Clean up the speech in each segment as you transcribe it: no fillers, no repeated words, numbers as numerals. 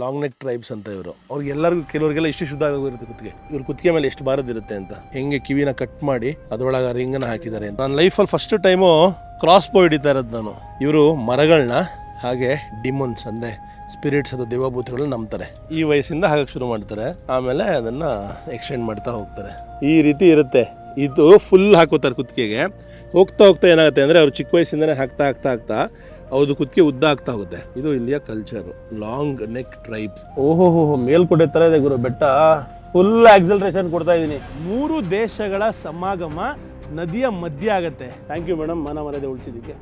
Long neck tribes ಅಂತ ಇವರು. ಅವ್ರಿಗೆಲ್ಲರಿಗೂ ಕೆಲವರಿಗೆಲ್ಲ ಇಷ್ಟು ಶುದ್ಧ ಆಗೋಗಿರುತ್ತೆ ಕುತ್ತಿಗೆ. ಇವ್ರ ಕುತ್ತಿಗೆ ಮೇಲೆ ಎಷ್ಟು ಬಾರದಿರುತ್ತೆ ಅಂತ, ಹೆಂಗೆ ಕಿವಿನ ಕಟ್ ಮಾಡಿ ಅದರೊಳಗೆ ರಿಂಗನ್ನ ಹಾಕಿದ್ದಾರೆ ಅಂತ. ನನ್ನ ಲೈಫಲ್ಲಿ ಫಸ್ಟ್ ಟೈಮು ಕ್ರಾಸ್ ಬೋ ಹಿಡಿತಾ ಇರೋದು ನಾನು. ಇವರು ಮರಗಳನ್ನ ಹಾಗೆ ಡಿಮೋನ್ಸ್ ಅಂದರೆ ಸ್ಪಿರಿಟ್ಸ್ ಅಥವಾ ದೇವಭೂತಗಳನ್ನ ನಂಬ್ತಾರೆ. ಈ ವಯಸ್ಸಿಂದ ಹಾಗಕ್ಕೆ ಶುರು ಮಾಡ್ತಾರೆ, ಆಮೇಲೆ ಅದನ್ನು ಎಕ್ಸ್ಟೆಂಡ್ ಮಾಡ್ತಾ ಹೋಗ್ತಾರೆ. ಈ ರೀತಿ ಇರುತ್ತೆ. ಇದು ಫುಲ್ ಹಾಕೋತಾರೆ ಕುತ್ತಿಗೆಗೆ. ಹೋಗ್ತಾ ಹೋಗ್ತಾ ಏನಾಗುತ್ತೆ ಅಂದರೆ ಅವ್ರು ಚಿಕ್ಕ ವಯಸ್ಸಿಂದನೇ ಹಾಕ್ತಾ ಅವ್ರದ್ದು ಕುತ್ತಿಗೆ ಉದ್ದ ಆಗ್ತಾ ಹೋಗುತ್ತೆ. ಇದು ಇಲ್ಲಿಯ ಕಲ್ಚರು, ಲಾಂಗ್ ನೆಕ್ ಟ್ರೈಬ್. ಓಹೋ ಮೇಲ್ಕೋಟೆ ಥರ ಇದೆ ಗುರು ಬೆಟ್ಟ. ಫುಲ್ ಆಕ್ಸಲರೇಷನ್ ಕೊಡ್ತಾ ಇದ್ದೀನಿ. 3 ದೇಶಗಳ ಸಮಾಗಮ ನದಿಯ ಮಧ್ಯೆ ಆಗುತ್ತೆ. ಥ್ಯಾಂಕ್ ಯು ಮೇಡಮ್, ಮಾನ ಮರ್ಯಾದೆ ಉಳಿಸಿದ್ದಕ್ಕೆ.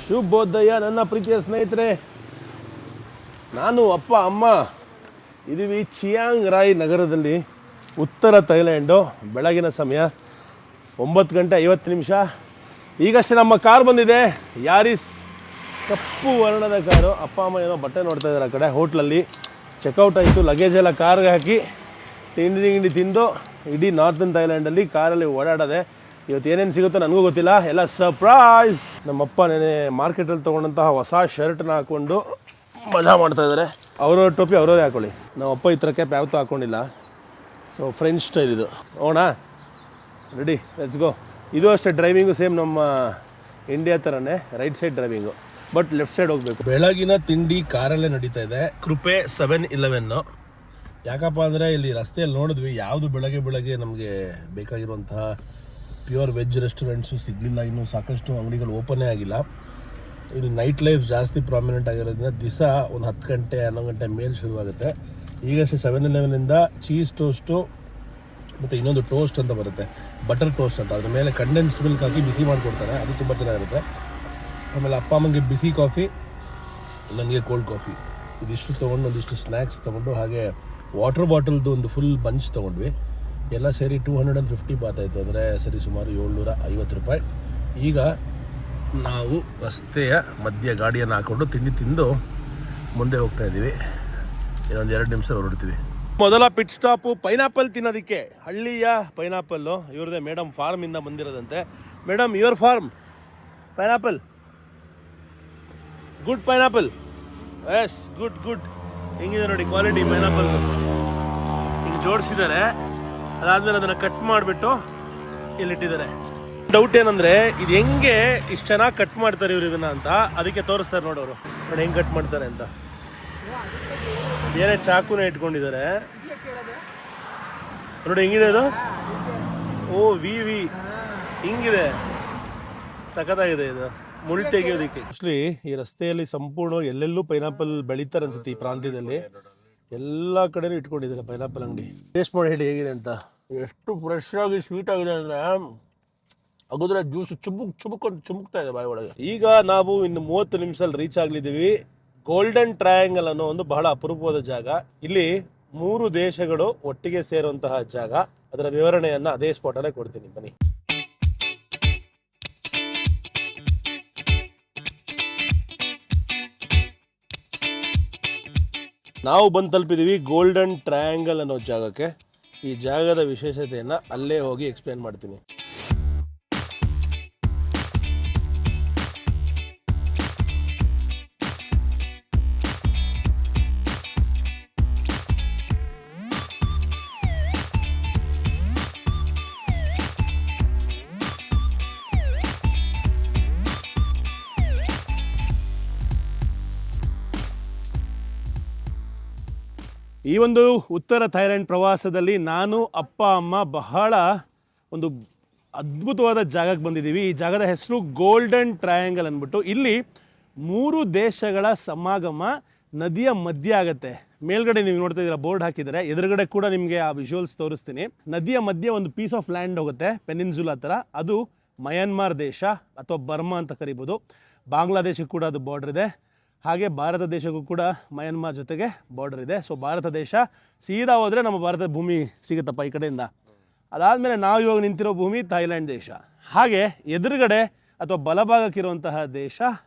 ಶುಭೋದಯ ನನ್ನ ಪ್ರೀತಿಯ ಸ್ನೇಹಿತರೆ. ನಾನು ಅಪ್ಪ ಅಮ್ಮ ಇದ್ದೀವಿ ಚಿಯಾಂಗ್ ರಾಯ್ ನಗರದಲ್ಲಿ, ಉತ್ತರ ಥೈಲ್ಯಾಂಡು. ಬೆಳಗಿನ ಸಮಯ 9:50. ಈಗಷ್ಟೇ ನಮ್ಮ ಕಾರ್ ಬಂದಿದೆ, ಯಾರಿಸ್ ಕಪ್ಪು ವರ್ಣದ ಕಾರು. ಅಪ್ಪ ಅಮ್ಮ ಏನೋ ಬಟ್ಟೆ ನೋಡ್ತಾ ಇದ್ದಾರೆ ಆ ಕಡೆ. ಹೋಟ್ಲಲ್ಲಿ ಚೆಕ್ಔಟ್ ಆಯಿತು, ಲಗೇಜ್ ಎಲ್ಲ ಕಾರ್ಗೆ ಹಾಕಿ ತಿಂಡಿ ತಿಂದು ಇಡೀ ನಾರ್ತನ್ ಥೈಲ್ಯಾಂಡಲ್ಲಿ ಕಾರಲ್ಲಿ ಓಡಾಡೋದೆ. ಇವತ್ತು ಏನೇನು ಸಿಗುತ್ತೋ ನನಗೂ ಗೊತ್ತಿಲ್ಲ, ಎಲ್ಲ ಸರ್ಪ್ರೈಸ್. ನಮ್ಮಪ್ಪ ನೆನೆ ಮಾರ್ಕೆಟಲ್ಲಿ ತೊಗೊಂಡಂತಹ ಹೊಸ ಶರ್ಟ್ನ ಹಾಕ್ಕೊಂಡು ಮಜಾ ಮಾಡ್ತಾಯಿದ್ದಾರೆ. ಅವ್ರವ್ರ ಟೋಪಿ ಅವ್ರವರೇ ಹಾಕೊಳ್ಳಿ. ನಮ್ಮಪ್ಪ ಈ ಥರ ಕ್ಯಾಪ್ ಯಾವತ್ತೂ ಹಾಕ್ಕೊಂಡಿಲ್ಲ. ಸೊ ಫ್ರೆಂಚ್ ಸ್ಟೈಲ್ ಇದು. ಹೋಗೋಣ, ರೆಡಿ, ಲೆಟ್ಸ್ ಗೋ. ಇದು ಅಷ್ಟೇ, ಡ್ರೈವಿಂಗು ಸೇಮ್ ನಮ್ಮ ಇಂಡಿಯಾ ಥರನೇ, right side driving, but left side ಹೋಗಬೇಕು. ಬೆಳಗಿನ ತಿಂಡಿ ಕಾರಲ್ಲೇ ನಡೀತಾ ಇದೆ. ಕೃಪೆ 7-Eleven. ಯಾಕಪ್ಪ ಅಂದರೆ ಇಲ್ಲಿ ರಸ್ತೆಯಲ್ಲಿ ನೋಡಿದ್ವಿ, ಯಾವುದು ಬೆಳಗ್ಗೆ ನಮಗೆ ಬೇಕಾಗಿರುವಂತಹ ಪ್ಯೂರ್ ವೆಜ್ ರೆಸ್ಟೋರೆಂಟ್ಸು ಸಿಗಲಿಲ್ಲ. ಇನ್ನೂ ಸಾಕಷ್ಟು ಅಂಗಡಿಗಳು ಓಪನ್ನೇ ಆಗಿಲ್ಲ. ಇಲ್ಲಿ ನೈಟ್ ಲೈಫ್ ಜಾಸ್ತಿ ಪ್ರಾಮಿನೆಂಟ್ ಆಗಿರೋದ್ರಿಂದ ದಿವಸ ಒಂದು 10 ಗಂಟೆ 11 ಗಂಟೆ ಮೇಲೆ ಶುರುವಾಗುತ್ತೆ. ಈಗಷ್ಟೇ 7-Eleven ಚೀಸ್ ಟೋಸ್ಟು ಮತ್ತು ಇನ್ನೊಂದು ಟೋಸ್ಟ್ ಅಂತ ಬರುತ್ತೆ, ಬಟರ್ ಟೋಸ್ಟ್ ಅಂತ. ಅದ್ರ ಮೇಲೆ ಕಂಡೆನ್ಸ್ಡ್ ಮಿಲ್ಕ್ ಹಾಕಿ ಬಿಸಿ ಮಾಡಿಕೊಡ್ತಾರೆ, ಅದು ತುಂಬ ಚೆನ್ನಾಗಿರುತ್ತೆ. ಆಮೇಲೆ ಅಪ್ಪ ಅಮ್ಮಂಗೆ ಬಿಸಿ ಕಾಫಿ, ನನಗೆ ಕೋಲ್ಡ್ ಕಾಫಿ. ಇದಿಷ್ಟು ತೊಗೊಂಡು ಒಂದಿಷ್ಟು ಸ್ನ್ಯಾಕ್ಸ್ ತೊಗೊಂಡು, ಹಾಗೆ ವಾಟರ್ ಬಾಟಲ್ದು ಒಂದು ಫುಲ್ ಬಂಚ್ ತೊಗೊಂಡ್ವಿ. ಎಲ್ಲ ಸೇರಿ 250 ಬಾತ್ ಆಯಿತು. ಅಂದರೆ ಸರಿ ಸುಮಾರು 750 ರೂಪಾಯಿ. ಈಗ ನಾವು ರಸ್ತೆಯ ಮಧ್ಯ ಗಾಡಿಯನ್ನು ಹಾಕ್ಕೊಂಡು ತಿಂಡಿ ತಿಂದು ಮುಂದೆ ಹೋಗ್ತಾ ಇದ್ದೀವಿ. ಇನ್ನೊಂದು 2 ನಿಮಿಷ ಹೊರಡ್ತೀವಿ. ಮೊದಲ ಪಿಟ್ ಸ್ಟಾಪು ಪೈನಾಪಲ್ ತಿನ್ನೋದಕ್ಕೆ. ಹಳ್ಳಿಯ ಪೈನಾಪಲ್ಲು ಇವ್ರದ್ದೇ, ಮೇಡಮ್ ಫಾರ್ಮಿಂದ ಬಂದಿರೋದಂತೆ. Madam, your farm pineapple, good pineapple. Yes, good. ಹೆಂಗಿದೆ ನೋಡಿ ಕ್ವಾಲಿಟಿ ಪೈನಾಪಲ್. ಹಿಂಗೆ ಜೋಡಿಸಿದ್ದಾರೆ. ಅದಾದಮೇಲೆ ಅದನ್ನು ಕಟ್ ಮಾಡಿಬಿಟ್ಟು ಇಲ್ಲಿಟ್ಟಿದ್ದಾರೆ. ಡೌಟ್ ಏನಂದರೆ ಇದು ಹೆಂಗೆ ಇಷ್ಟು ಚೆನ್ನಾಗಿ ಕಟ್ ಮಾಡ್ತಾರೆ ಇವರು ಇದನ್ನು ಅಂತ, ಅದಕ್ಕೆ ತೋರಿಸ್ತಾರೆ ನೋಡೋರು. ನೋಡಿ ಹೆಂಗೆ ಕಟ್ ಮಾಡ್ತಾರೆ ಅಂತ. ಬೇರೆ ಚಾಕುನೇ ಇಟ್ಕೊಂಡಿದ್ದಾರೆ ನೋಡಿ. ಹೆಂಗಿದೆ ಇದು? ಓ ವಿ ಹಿಂಗಿದೆ, ಸಖತ್ತಾಗಿದೆ ಇದು. ಮುಳ್ಳು ತೆಗೆಯೋದಕ್ಕೆ ಆ್ಯಕ್ಚುಲಿ ಈ ರಸ್ತೆಯಲ್ಲಿ ಸಂಪೂರ್ಣ ಎಲ್ಲೆಲ್ಲೂ ಪೈನಾಪಲ್ ಬೆಳೀತಾರೆ ಅನ್ಸುತ್ತೆ ಈ ಪ್ರಾಂತ್ಯದಲ್ಲಿ. ಎಲ್ಲ ಕಡೆನೂ ಇಟ್ಕೊಂಡಿದ್ದಾರೆ ಪೈನಾಪಲ್ ಅಂಗಡಿ. ಟೇಸ್ಟ್ ಮಾಡಿ ಹೇಳಿ ಹೇಗಿದೆ ಅಂತ. ಎಷ್ಟು ಫ್ರೆಶ್ ಆಗಿ ಸ್ವೀಟ್ ಆಗಿದೆ ಅಂದರೆ, ಹಾಗಾದ್ರೆ ಜ್ಯೂಸ್ ಚುಮುಕ್ತಾ ಇದೆ ಬಾಯಿ ಒಳಗೆ. ಈಗ ನಾವು ಇನ್ನು 30 ನಿಮಿಷದಲ್ಲಿ ರೀಚ್ ಆಗ್ಲಿದ್ದೀವಿ. ಗೋಲ್ಡನ್ ಟ್ರಯಾಂಗಲ್ ಅನ್ನೋ ಒಂದು ಬಹಳ ಅಪರೂಪವಾದ ಜಾಗ. ಇಲ್ಲಿ 3 ದೇಶಗಳು ಒಟ್ಟಿಗೆ ಸೇರುವಂತಹ ಜಾಗ. ಅದರ ವಿವರಣೆಯನ್ನು ಅದೇ ಸ್ಪಾಟಲ್ಲೇ ಕೊಡ್ತೀನಿ, ಬನ್ನಿ. ನಾವು ಬಂದು ತಲುಪಿದ್ದೀವಿ ಗೋಲ್ಡನ್ ಟ್ರಯಾಂಗಲ್ ಅನ್ನೋ ಜಾಗಕ್ಕೆ. ಈ ಜಾಗದ ವಿಶೇಷತೆಯನ್ನು ಅಲ್ಲೇ ಹೋಗಿ ಎಕ್ಸ್ಪ್ಲೇನ್ ಮಾಡ್ತೀನಿ. ಈ ಒಂದು ಉತ್ತರ ಥೈಲ್ಯಾಂಡ್ ಪ್ರವಾಸದಲ್ಲಿ ನಾನು ಅಪ್ಪ ಅಮ್ಮ ಬಹಳ ಒಂದು ಅದ್ಭುತವಾದ ಜಾಗಕ್ಕೆ ಬಂದಿದ್ದೀವಿ. ಈ ಜಾಗದ ಹೆಸರು ಗೋಲ್ಡನ್ ಟ್ರಯಾಂಗಲ್ ಅಂದ್ಬಿಟ್ಟು. ಇಲ್ಲಿ 3 ದೇಶಗಳ ಸಮಾಗಮ ನದಿಯ ಮಧ್ಯೆ ಆಗುತ್ತೆ. ಮೇಲ್ಗಡೆ ನೀವು ನೋಡ್ತಾ ಇದ್ದೀರಾ, ಬೋರ್ಡ್ ಹಾಕಿದ್ದಾರೆ. ಎದುರುಗಡೆ ಕೂಡ ನಿಮಗೆ ಆ ವಿಜುವಲ್ಸ್ ತೋರಿಸ್ತೀನಿ. ನದಿಯ ಮಧ್ಯೆ ಒಂದು ಪೀಸ್ ಆಫ್ ಲ್ಯಾಂಡ್ ಹೋಗುತ್ತೆ, ಪೆನಿನ್ಸುಲಾ ಥರ. ಅದು ಮಯನ್ಮಾರ್ ದೇಶ ಅಥವಾ ಬರ್ಮಾ ಅಂತ ಕರಿಬೋದು. ಬಾಂಗ್ಲಾದೇಶಕ್ಕೆ ಕೂಡ ಅದು ಬಾರ್ಡರ್ ಇದೆ. ಹಾಗೆ ಭಾರತ ದೇಶಕ್ಕೂ ಕೂಡ ಮಯನ್ಮಾರ್ ಜೊತೆಗೆ ಬಾರ್ಡರ್ ಇದೆ. ಸೊ ಭಾರತ ದೇಶ ಸೀದಾ ಹೋದರೆ ನಮ್ಮ ಭಾರತ ಭೂಮಿ ಸಿಗುತ್ತಪ್ಪ ಈ ಕಡೆಯಿಂದ. ಅದಾದಮೇಲೆ ನಾವು ಇವಾಗ ನಿಂತಿರೋ ಭೂಮಿ ಥೈಲ್ಯಾಂಡ್ ದೇಶ. ಹಾಗೆ ಎದುರುಗಡೆ ಅಥವಾ ಬಲಭಾಗಕ್ಕಿರುವಂತಹ ದೇಶ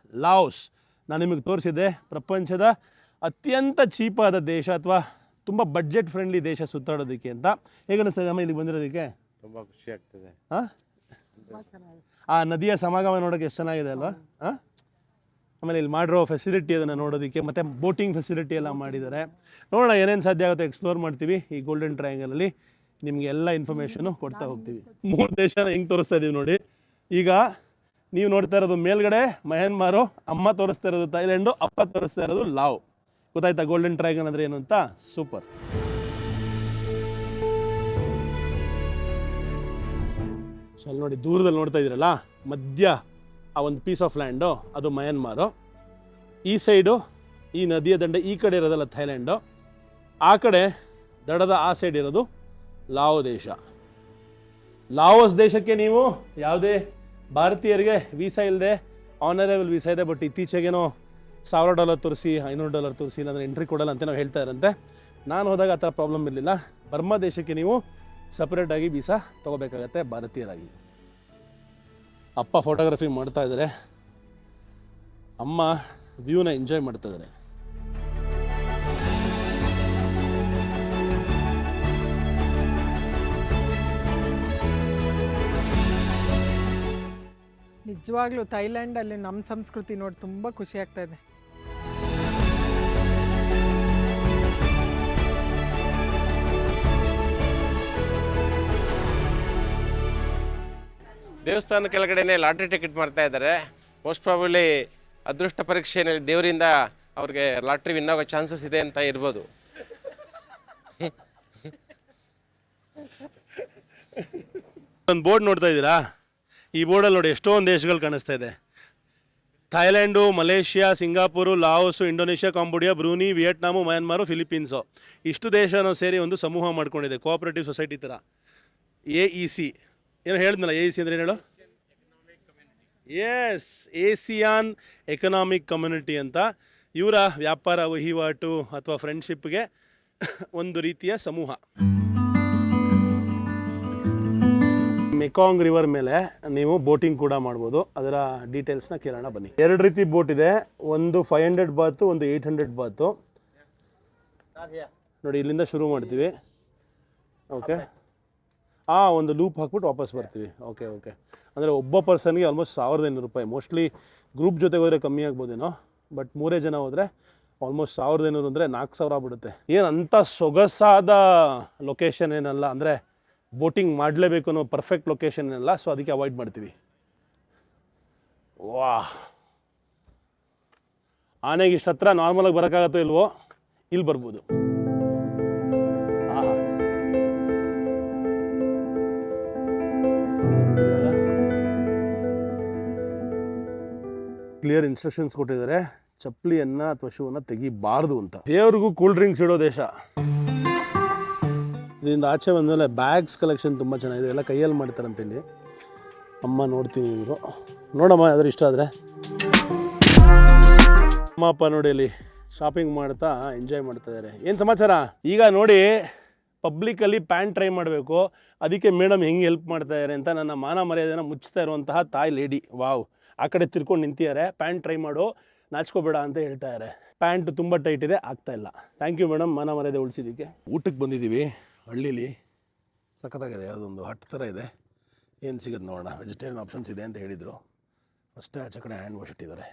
ಲಾವೋಸ್. ನಾನು ನಿಮಗೆ ತೋರಿಸಿದ್ದೆ, ಪ್ರಪಂಚದ ಅತ್ಯಂತ ಚೀಪಾದ ದೇಶ ಅಥವಾ ತುಂಬ ಬಡ್ಜೆಟ್ ಫ್ರೆಂಡ್ಲಿ ದೇಶ ಸುತ್ತಾಡೋದಕ್ಕೆ ಅಂತ. ಹೇಗೆ ಅನಿಸ್ತದೆ ಅಮ್ಮ ಇಲ್ಲಿ ಬಂದಿರೋದಕ್ಕೆ? ತುಂಬ ಖುಷಿ ಆಗ್ತದೆ. ಹಾಂ, ಆ ನದಿಯ ಸಮಾಗಮ ನೋಡೋಕ್ಕೆ ಎಷ್ಟು ಚೆನ್ನಾಗಿದೆ ಅಲ್ವಾ? ಹಾಂ, ಆಮೇಲೆ ಇಲ್ಲಿ ಮಾಡಿರೋ ಫೆಸಿಲಿಟಿ ಅದನ್ನು ನೋಡೋದಕ್ಕೆ, ಮತ್ತು ಬೋಟಿಂಗ್ ಫೆಸಿಲಿಟಿ ಎಲ್ಲ ಮಾಡಿದ್ದಾರೆ. ನೋಡೋಣ ಏನೇನು ಸಾಧ್ಯ ಆಗುತ್ತೆ ಎಕ್ಸ್ಪ್ಲೋರ್ ಮಾಡ್ತೀವಿ ಈ ಗೋಲ್ಡನ್ ಟ್ರಯಾಂಗಲಲ್ಲಿ. ನಿಮಗೆ ಎಲ್ಲ ಇನ್ಫಾರ್ಮೇಷನು ಕೊಡ್ತಾ ಹೋಗ್ತೀವಿ. 3 ದೇಶನ ಹೆಂಗೆ ತೋರಿಸ್ತಾ ಇದ್ದೀವಿ ನೋಡಿ. ಈಗ ನೀವು ನೋಡ್ತಾ ಇರೋದು ಮೇಲ್ಗಡೆ ಮಯನ್ಮಾರು, ಅಮ್ಮ ತೋರಿಸ್ತಾ ಇರೋದು ಥೈಲ್ಯಾಂಡು, ಅಪ್ಪ ತೋರಿಸ್ತಾ ಇರೋದು ಲಾವ್. ಗೊತ್ತಾಯ್ತಾ ಗೋಲ್ಡನ್ ಟ್ರಯಾಂಗಲ್ ಅಂದರೆ ಏನು ಅಂತ? ಸೂಪರ್. ಸೊ ಅಲ್ಲಿ ನೋಡಿ ದೂರದಲ್ಲಿ ನೋಡ್ತಾ ಇದ್ದೀರಲ್ಲ, ಮಧ್ಯ ಆ ಒಂದು ಪೀಸ್ ಆಫ್ ಲ್ಯಾಂಡು ಅದು ಮಯನ್ಮಾರು. ಈ ಸೈಡು ಈ ನದಿಯ ದಂಡೆ ಈ ಕಡೆ ಇರೋದಲ್ಲ ಥೈಲ್ಯಾಂಡು, ಆ ಕಡೆ ದಡದ ಆ ಸೈಡ್ ಇರೋದು ಲಾವೋ ದೇಶ. ಲಾವೋಸ್ ದೇಶಕ್ಕೆ ನೀವು ಯಾವುದೇ ಭಾರತೀಯರಿಗೆ ವೀಸಾ ಇಲ್ಲದೆ ಆನರೇಬಲ್ ವೀಸಾ ಇದೆ, ಬಟ್ ಇತ್ತೀಚೆಗೇನೋ $1000 ತೋರಿಸಿ $500 ತೋರಿಸಿ ಇಲ್ಲಾಂದರೆ ಎಂಟ್ರಿ ಕೊಡಲ್ಲ ಅಂತ ನಾವು ಹೇಳ್ತಾ ಇರಂತೆ. ನಾನು ಹೋದಾಗ ಆ ಥರ ಪ್ರಾಬ್ಲಮ್ ಇರಲಿಲ್ಲ. ಬರ್ಮಾ ದೇಶಕ್ಕೆ ನೀವು ಸಪ್ರೇಟಾಗಿ ವೀಸಾ ತೊಗೋಬೇಕಾಗತ್ತೆ ಭಾರತೀಯರಾಗಿ. ಅಪ್ಪ ಫೋಟೋಗ್ರಫಿ ಮಾಡ್ತಾ ಇದ್ದಾರೆ, ಅಮ್ಮ ವ್ಯೂನ ಎಂಜಾಯ್ ಮಾಡ್ತಾ ಇದ್ದಾರೆ. ನಿಜವಾಗ್ಲೂ ಥೈಲ್ಯಾಂಡಲ್ಲಿ ನಮ್ಮ ಸಂಸ್ಕೃತಿ ನೋಡಿ ತುಂಬ ಖುಷಿ ಆಗ್ತಾ ಇದೆ. ದೇವಸ್ಥಾನ ಕೆಳಗಡೆನೆ ಲಾಟ್ರಿ ಟಿಕೆಟ್ ಮಾಡ್ತಾ ಇದ್ದಾರೆ. ಮೋಸ್ಟ್ ಪ್ರಾಬಬ್ಲಿ ಅದೃಷ್ಟ ಪರೀಕ್ಷೆಯಲ್ಲಿ ದೇವರಿಂದ ಅವ್ರಿಗೆ ಲಾಟ್ರಿ ವಿನ್ ಆಗೋ ಚಾನ್ಸಸ್ ಇದೆ ಅಂತ ಇರ್ಬೋದು. ಒಂದು ಬೋರ್ಡ್ ನೋಡ್ತಾ ಇದ್ದೀರಾ? ಈ ಬೋರ್ಡಲ್ಲಿ ನೋಡಿ ಎಷ್ಟೊಂದು ದೇಶಗಳು ಕಾಣಿಸ್ತಾ ಇದೆ. Thailand, Malaysia, Singapore, Laos, Indonesia, Cambodia, Brunei, Vietnam, Myanmar, Philippines. ಇಷ್ಟು ದೇಶನೂ ಸೇರಿ ಒಂದು ಸಮೂಹ ಮಾಡ್ಕೊಂಡಿದೆ, ಕೋಆಪರೇಟಿವ್ ಸೊಸೈಟಿ ಥರ. AEC ಏನೋ ಹೇಳಿದ್ನಲ್ಲ, AEC ಅಂದರೆ ಏನು ಹೇಳು? ಎಸ್, ಏಸಿಯಾನ್ ಎಕನಾಮಿಕ್ ಕಮ್ಯುನಿಟಿ ಅಂತ. ಇವರ ವ್ಯಾಪಾರ ವಹಿವಾಟು ಅಥವಾ ಫ್ರೆಂಡ್ಶಿಪ್ಗೆ ಒಂದು ರೀತಿಯ ಸಮೂಹ. ಮೆಕಾಂಗ್ ರಿವರ್ ಮೇಲೆ ನೀವು ಬೋಟಿಂಗ್ ಕೂಡ ಮಾಡ್ಬೋದು. ಅದರ ಡೀಟೇಲ್ಸ್ನ ಕೇಳೋಣ ಬನ್ನಿ. 2 ರೀತಿ ಬೋಟ್ ಇದೆ, ಒಂದು 500 ಬಾತು, ಒಂದು 800 ಬಾತು. ನೋಡಿ ಇಲ್ಲಿಂದ ಶುರು ಮಾಡ್ತೀವಿ. ಓಕೆ, ಒಂದು ಲೂಪ್ ಹಾಕ್ಬಿಟ್ಟು ವಾಪಸ್ ಬರ್ತೀವಿ. ಓಕೆ ಓಕೆ, ಅಂದರೆ ಒಬ್ಬ ಪರ್ಸನ್ಗೆ ಆಲ್ಮೋಸ್ಟ್ $1500. ಮೋಸ್ಟ್ಲಿ ಗ್ರೂಪ್ ಜೊತೆಗೆ ಹೋದರೆ ಕಮ್ಮಿ ಆಗ್ಬೋದೇನೋ, ಬಟ್ 3 ಜನ ಹೋದರೆ ಆಲ್ಮೋಸ್ಟ್ $1500 ಅಂದರೆ 4000 ಆಗ್ಬಿಡುತ್ತೆ. ಏನಂತ ಸೊಗಸಾದ ಲೊಕೇಶನ್ ಏನಲ್ಲ, ಅಂದರೆ ಬೋಟಿಂಗ್ ಮಾಡಲೇಬೇಕು ಅನ್ನೋ ಪರ್ಫೆಕ್ಟ್ ಲೊಕೇಶನ್ ಏನಲ್ಲ, ಸೊ ಅದಕ್ಕೆ ಅವಾಯ್ಡ್ ಮಾಡ್ತೀವಿ. ವಾ, ಆನೆಗೆ ಇಷ್ಟು ಹತ್ರ ನಾರ್ಮಲಾಗಿ ಬರೋಕ್ಕಾಗತ್ತೋ ಇಲ್ವೋ, ಇಲ್ಲಿ ಬರ್ಬೋದು. ಕ್ಲಿಯರ್ ಇನ್ಸ್ಟ್ರಕ್ಷನ್ಸ್ ಕೊಟ್ಟಿದ್ದಾರೆ, ಚಪ್ಪಲಿಯನ್ನು ಅಥವಾ ಶೂವನ್ನು ತೆಗಿಬಾರ್ದು ಅಂತ. ದೇವ್ರಿಗೂ ಕೂಲ್ ಡ್ರಿಂಕ್ಸ್ ಇಡೋ ದೇಶ. ಇದರಿಂದ ಆಚೆ ಬಂದಮೇಲೆ ಬ್ಯಾಗ್ಸ್ ಕಲೆಕ್ಷನ್ ತುಂಬ ಚೆನ್ನಾಗಿದೆ, ಎಲ್ಲ ಕೈಯಲ್ಲಿ ಮಾಡ್ತಾರಂತ ಇಲ್ಲಿ. ಅಮ್ಮ ನೋಡ್ತೀನಿ ಇವರು, ನೋಡಮ್ಮ ಯಾವ್ದಾರು ಇಷ್ಟ ಆದರೆ. ಅಮ್ಮ ಅಪ್ಪ ನೋಡಿ ಅಲ್ಲಿ ಶಾಪಿಂಗ್ ಮಾಡ್ತಾ ಎಂಜಾಯ್ ಮಾಡ್ತಾ ಇದ್ದಾರೆ. ಏನು ಸಮಾಚಾರ? ಈಗ ನೋಡಿ ಪಬ್ಲಿಕಲ್ಲಿ ಪ್ಯಾಂಟ್ ಟ್ರೈ ಮಾಡಬೇಕು, ಅದಕ್ಕೆ ಮೇಡಮ್ ಹೆಂಗೆ ಹೆಲ್ಪ್ ಮಾಡ್ತಾ ಇದ್ದಾರೆ ಅಂತ ನನ್ನ ಮಾನ ಮರ್ಯಾದೆನ ಮುಚ್ತಾ ಇರುವಂತಹ ತಾಯಿ ಲೇಡಿ. ವಾವ್, ಆ ಕಡೆ ತಿರ್ಕೊಂಡು ನಿಂತಿದ್ದಾರೆ. ಪ್ಯಾಂಟ್ ಟ್ರೈ ಮಾಡು, ನಾಚ್ಕೋಬೇಡ ಅಂತ ಹೇಳ್ತಾ ಇದ್ದಾರೆ. ಪ್ಯಾಂಟ್ ತುಂಬ ಟೈಟ್ ಇದೆ, ಆಗ್ತಾ ಇಲ್ಲ. ಥ್ಯಾಂಕ್ ಯು ಮೇಡಮ್, ಮಾನ ಮರ್ಯಾದೆ ಉಳಿಸಿದ್ದಕ್ಕೆ. ಊಟಕ್ಕೆ ಬಂದಿದ್ದೀವಿ ಹಳ್ಳೀಲಿ, ಸಖತ್ತಾಗಿದೆ. ಯಾವುದೊಂದು ಹಟ್ ಥರ ಇದೆ, ಏನು ಸಿಗುತ್ತೆ ನೋಡೋಣ. ವೆಜಿಟೇರಿಯನ್ ಆಪ್ಷನ್ಸ್ ಇದೆ ಅಂತ ಹೇಳಿದರು. ಅಷ್ಟೇ ಆಚೆ ಕಡೆ ಹ್ಯಾಂಡ್ ವಾಶ್ ಇಟ್ಟಿದ್ದಾರೆ.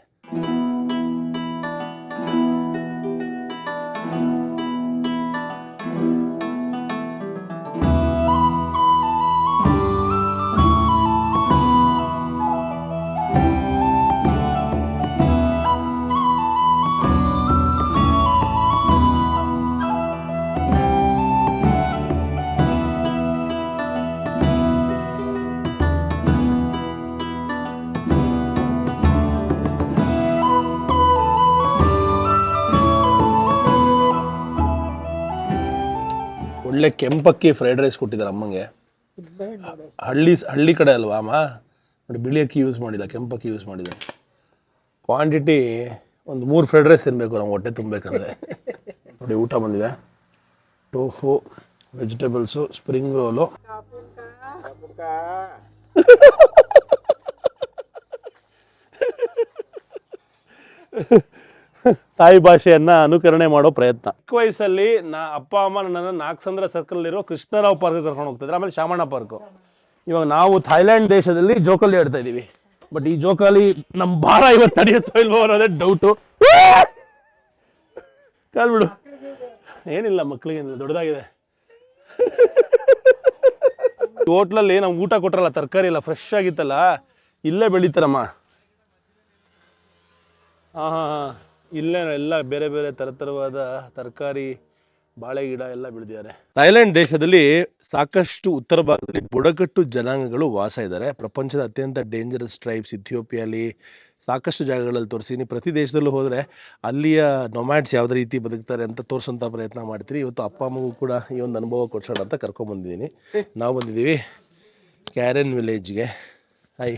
ಒಳ್ಳೆ ಕೆಂಪಕ್ಕಿ ಫ್ರೈಡ್ ರೈಸ್ ಕೊಟ್ಟಿದ್ದಾರೆ ಅಮ್ಮಂಗೆ. ಹಳ್ಳಿ ಕಡೆ ಅಲ್ವಾ ಅಮ್ಮ, ನೋಡಿ ಬಿಳಿ ಅಕ್ಕಿ ಯೂಸ್ ಮಾಡಿಲ್ಲ, ಕೆಂಪಕ್ಕಿ ಯೂಸ್ ಮಾಡಿದ್ದಾರೆ. ಕ್ವಾಂಟಿಟಿ ಒಂದು 3 ಫ್ರೈಡ್ ರೈಸ್ ತಿನ್ನಬೇಕು ನಾವು ಹೊಟ್ಟೆ ತುಂಬಬೇಕಂದ್ರೆ. ನೋಡಿ ಊಟ ಬಂದಿದೆ, ಟೋಫು, ವೆಜಿಟೇಬಲ್ಸು, ಸ್ಪ್ರಿಂಗ್ ರೋಲು. ತಾಯಿ ಭಾಷೆಯನ್ನು ಅನುಕರಣೆ ಮಾಡೋ ಪ್ರಯತ್ನ. ಚಿಕ್ಕ ವಯಸ್ಸಲ್ಲಿ ಅಪ್ಪ ಅಮ್ಮ ನನ್ನನ್ನು ನಾಗಸಂದ್ರ ಸರ್ಕಲ್ ಇರೋ ಕೃಷ್ಣರಾವ್ ಪಾರ್ಕ್ ಕರ್ಕೊಂಡು ಹೋಗ್ತಿದ್ರು, ಆಮೇಲೆ ಶಾಮಣ್ಣ ಪಾರ್ಕು. ಇವಾಗ ನಾವು ಥೈಲ್ಯಾಂಡ್ ದೇಶದಲ್ಲಿ ಜೋಕಾಲಿ ಆಡ್ತಾ ಇದ್ದೀವಿ. ಬಟ್ ಈ ಜೋಕಾಲಿ ನಮ್ಮ ಭಾರ ಇವತ್ತು ತಡೆಯುತ್ತೋ ಇಲ್ವೋ ಅನ್ನೋದೇ ಡೌಟು. ಕಾಲ್ಬಿಡು, ಏನಿಲ್ಲ ಮಕ್ಕಳಿಗೆ ದೊಡ್ಡದಾಗಿದೆ. ಹೋಟ್ಲಲ್ಲಿ ನಾವು ಊಟ ಕೊಟ್ರಲ್ಲ, ತರಕಾರಿ ಎಲ್ಲ ಫ್ರೆಶ್ ಆಗಿತ್ತಲ್ಲ, ಇಲ್ಲೇ ಬೆಳೀತಾರಮ್ಮ. ಹಾಂ ಹಾಂ ಹಾಂ, ಇಲ್ಲೇ ಎಲ್ಲ ಬೇರೆ ಬೇರೆ ಥರವಾದ ತರಕಾರಿ, ಬಾಳೆ ಗಿಡ ಎಲ್ಲ ಬೆಳೆದಿದ್ದಾರೆ. ಥೈಲ್ಯಾಂಡ್ ದೇಶದಲ್ಲಿ ಸಾಕಷ್ಟು ಉತ್ತರ ಭಾಗದಲ್ಲಿ ಬುಡಕಟ್ಟು ಜನಾಂಗಗಳು ವಾಸ ಇದ್ದಾರೆ. ಪ್ರಪಂಚದ ಅತ್ಯಂತ ಡೇಂಜರಸ್ ಟ್ರೈಬ್ಸ್ ಇಥಿಯೋಪಿಯಲ್ಲಿ ಸಾಕಷ್ಟು ಜಾಗಗಳಲ್ಲಿ ತೋರಿಸಿನಿ. ಪ್ರತಿ ದೇಶದಲ್ಲೂ ಹೋದರೆ ಅಲ್ಲಿಯ ನೊಮ್ಯಾಡ್ಸ್ ಯಾವುದೇ ರೀತಿ ಬದುಕ್ತಾರೆ ಅಂತ ತೋರಿಸೋಂಥ ಪ್ರಯತ್ನ ಮಾಡ್ತೀರಿ. ಇವತ್ತು ಅಪ್ಪ ಅಮ್ಮಗೂ ಕೂಡ ಈ ಒಂದು ಅನುಭವ ಕೊಡ್ಸೋಣ ಅಂತ ಕರ್ಕೊಂಬಂದಿದ್ದೀನಿ. ನಾವು ಬಂದಿದ್ದೀವಿ ಕ್ಯಾರನ್ ವಿಲೇಜ್ಗೆ. Hi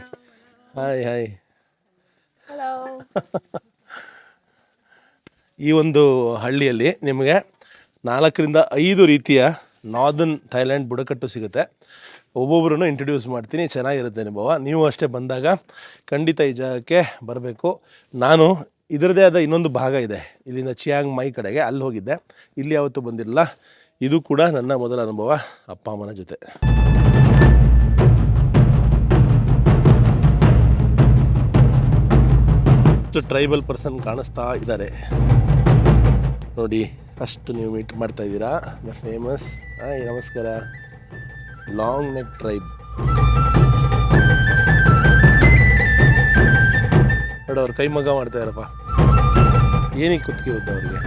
hi hi. ಈ ಒಂದು ಹಳ್ಳಿಯಲ್ಲಿ ನಿಮಗೆ 4 ರಿಂದ 5 ರೀತಿಯ ನಾರ್ದನ್ ಥೈಲ್ಯಾಂಡ್ ಬುಡಕಟ್ಟು ಸಿಗುತ್ತೆ. ಒಬ್ಬೊಬ್ಬರನ್ನು ಇಂಟ್ರೊಡ್ಯೂಸ್ ಮಾಡ್ತೀನಿ, ಚೆನ್ನಾಗಿರುತ್ತೆ ಅನುಭವ. ನೀವು ಅಷ್ಟೇ ಬಂದಾಗ ಖಂಡಿತ ಈ ಜಾಗಕ್ಕೆ ಬರಬೇಕು. ನಾನು ಇದರದೇ ಆದ ಇನ್ನೊಂದು ಭಾಗ ಇದೆ, ಇಲ್ಲಿಂದ ಚಿಯಾಂಗ್ ಮೈ ಕಡೆಗೆ, ಅಲ್ಲಿ ಹೋಗಿದ್ದೆ. ಇಲ್ಲಿ ಯಾವತ್ತೂ ಬಂದಿರಲಿಲ್ಲ. ಇದು ಕೂಡ ನನ್ನ ಮೊದಲ ಅನುಭವ ಅಪ್ಪ ಅಮ್ಮನ ಜೊತೆ. ಟ್ರೈಬಲ್ ಪರ್ಸನ್ ಕಾಣಿಸ್ತಾ ಇದ್ದಾರೆ ನೋಡಿ. ಫಸ್ಟ್ ನೀವು ಮೀಟ್ ಮಾಡ್ತಾ ಇದ್ದೀರಾ ದ ಫೇಮಸ್. ಹಾಯ್ ನಮಸ್ಕಾರ. ಲಾಂಗ್ ನೆಕ್ ಟ್ರೈಬ್ ನೋಡಿ, ಅವ್ರು ಕೈ ಮಗ ಮಾಡ್ತಾ ಇದ್ದಾರಪ್ಪ. ಏನಕ್ಕೆ ಕುತ್ತಿಗೆ ಉದ್ದ ಅವರಿಗೆ?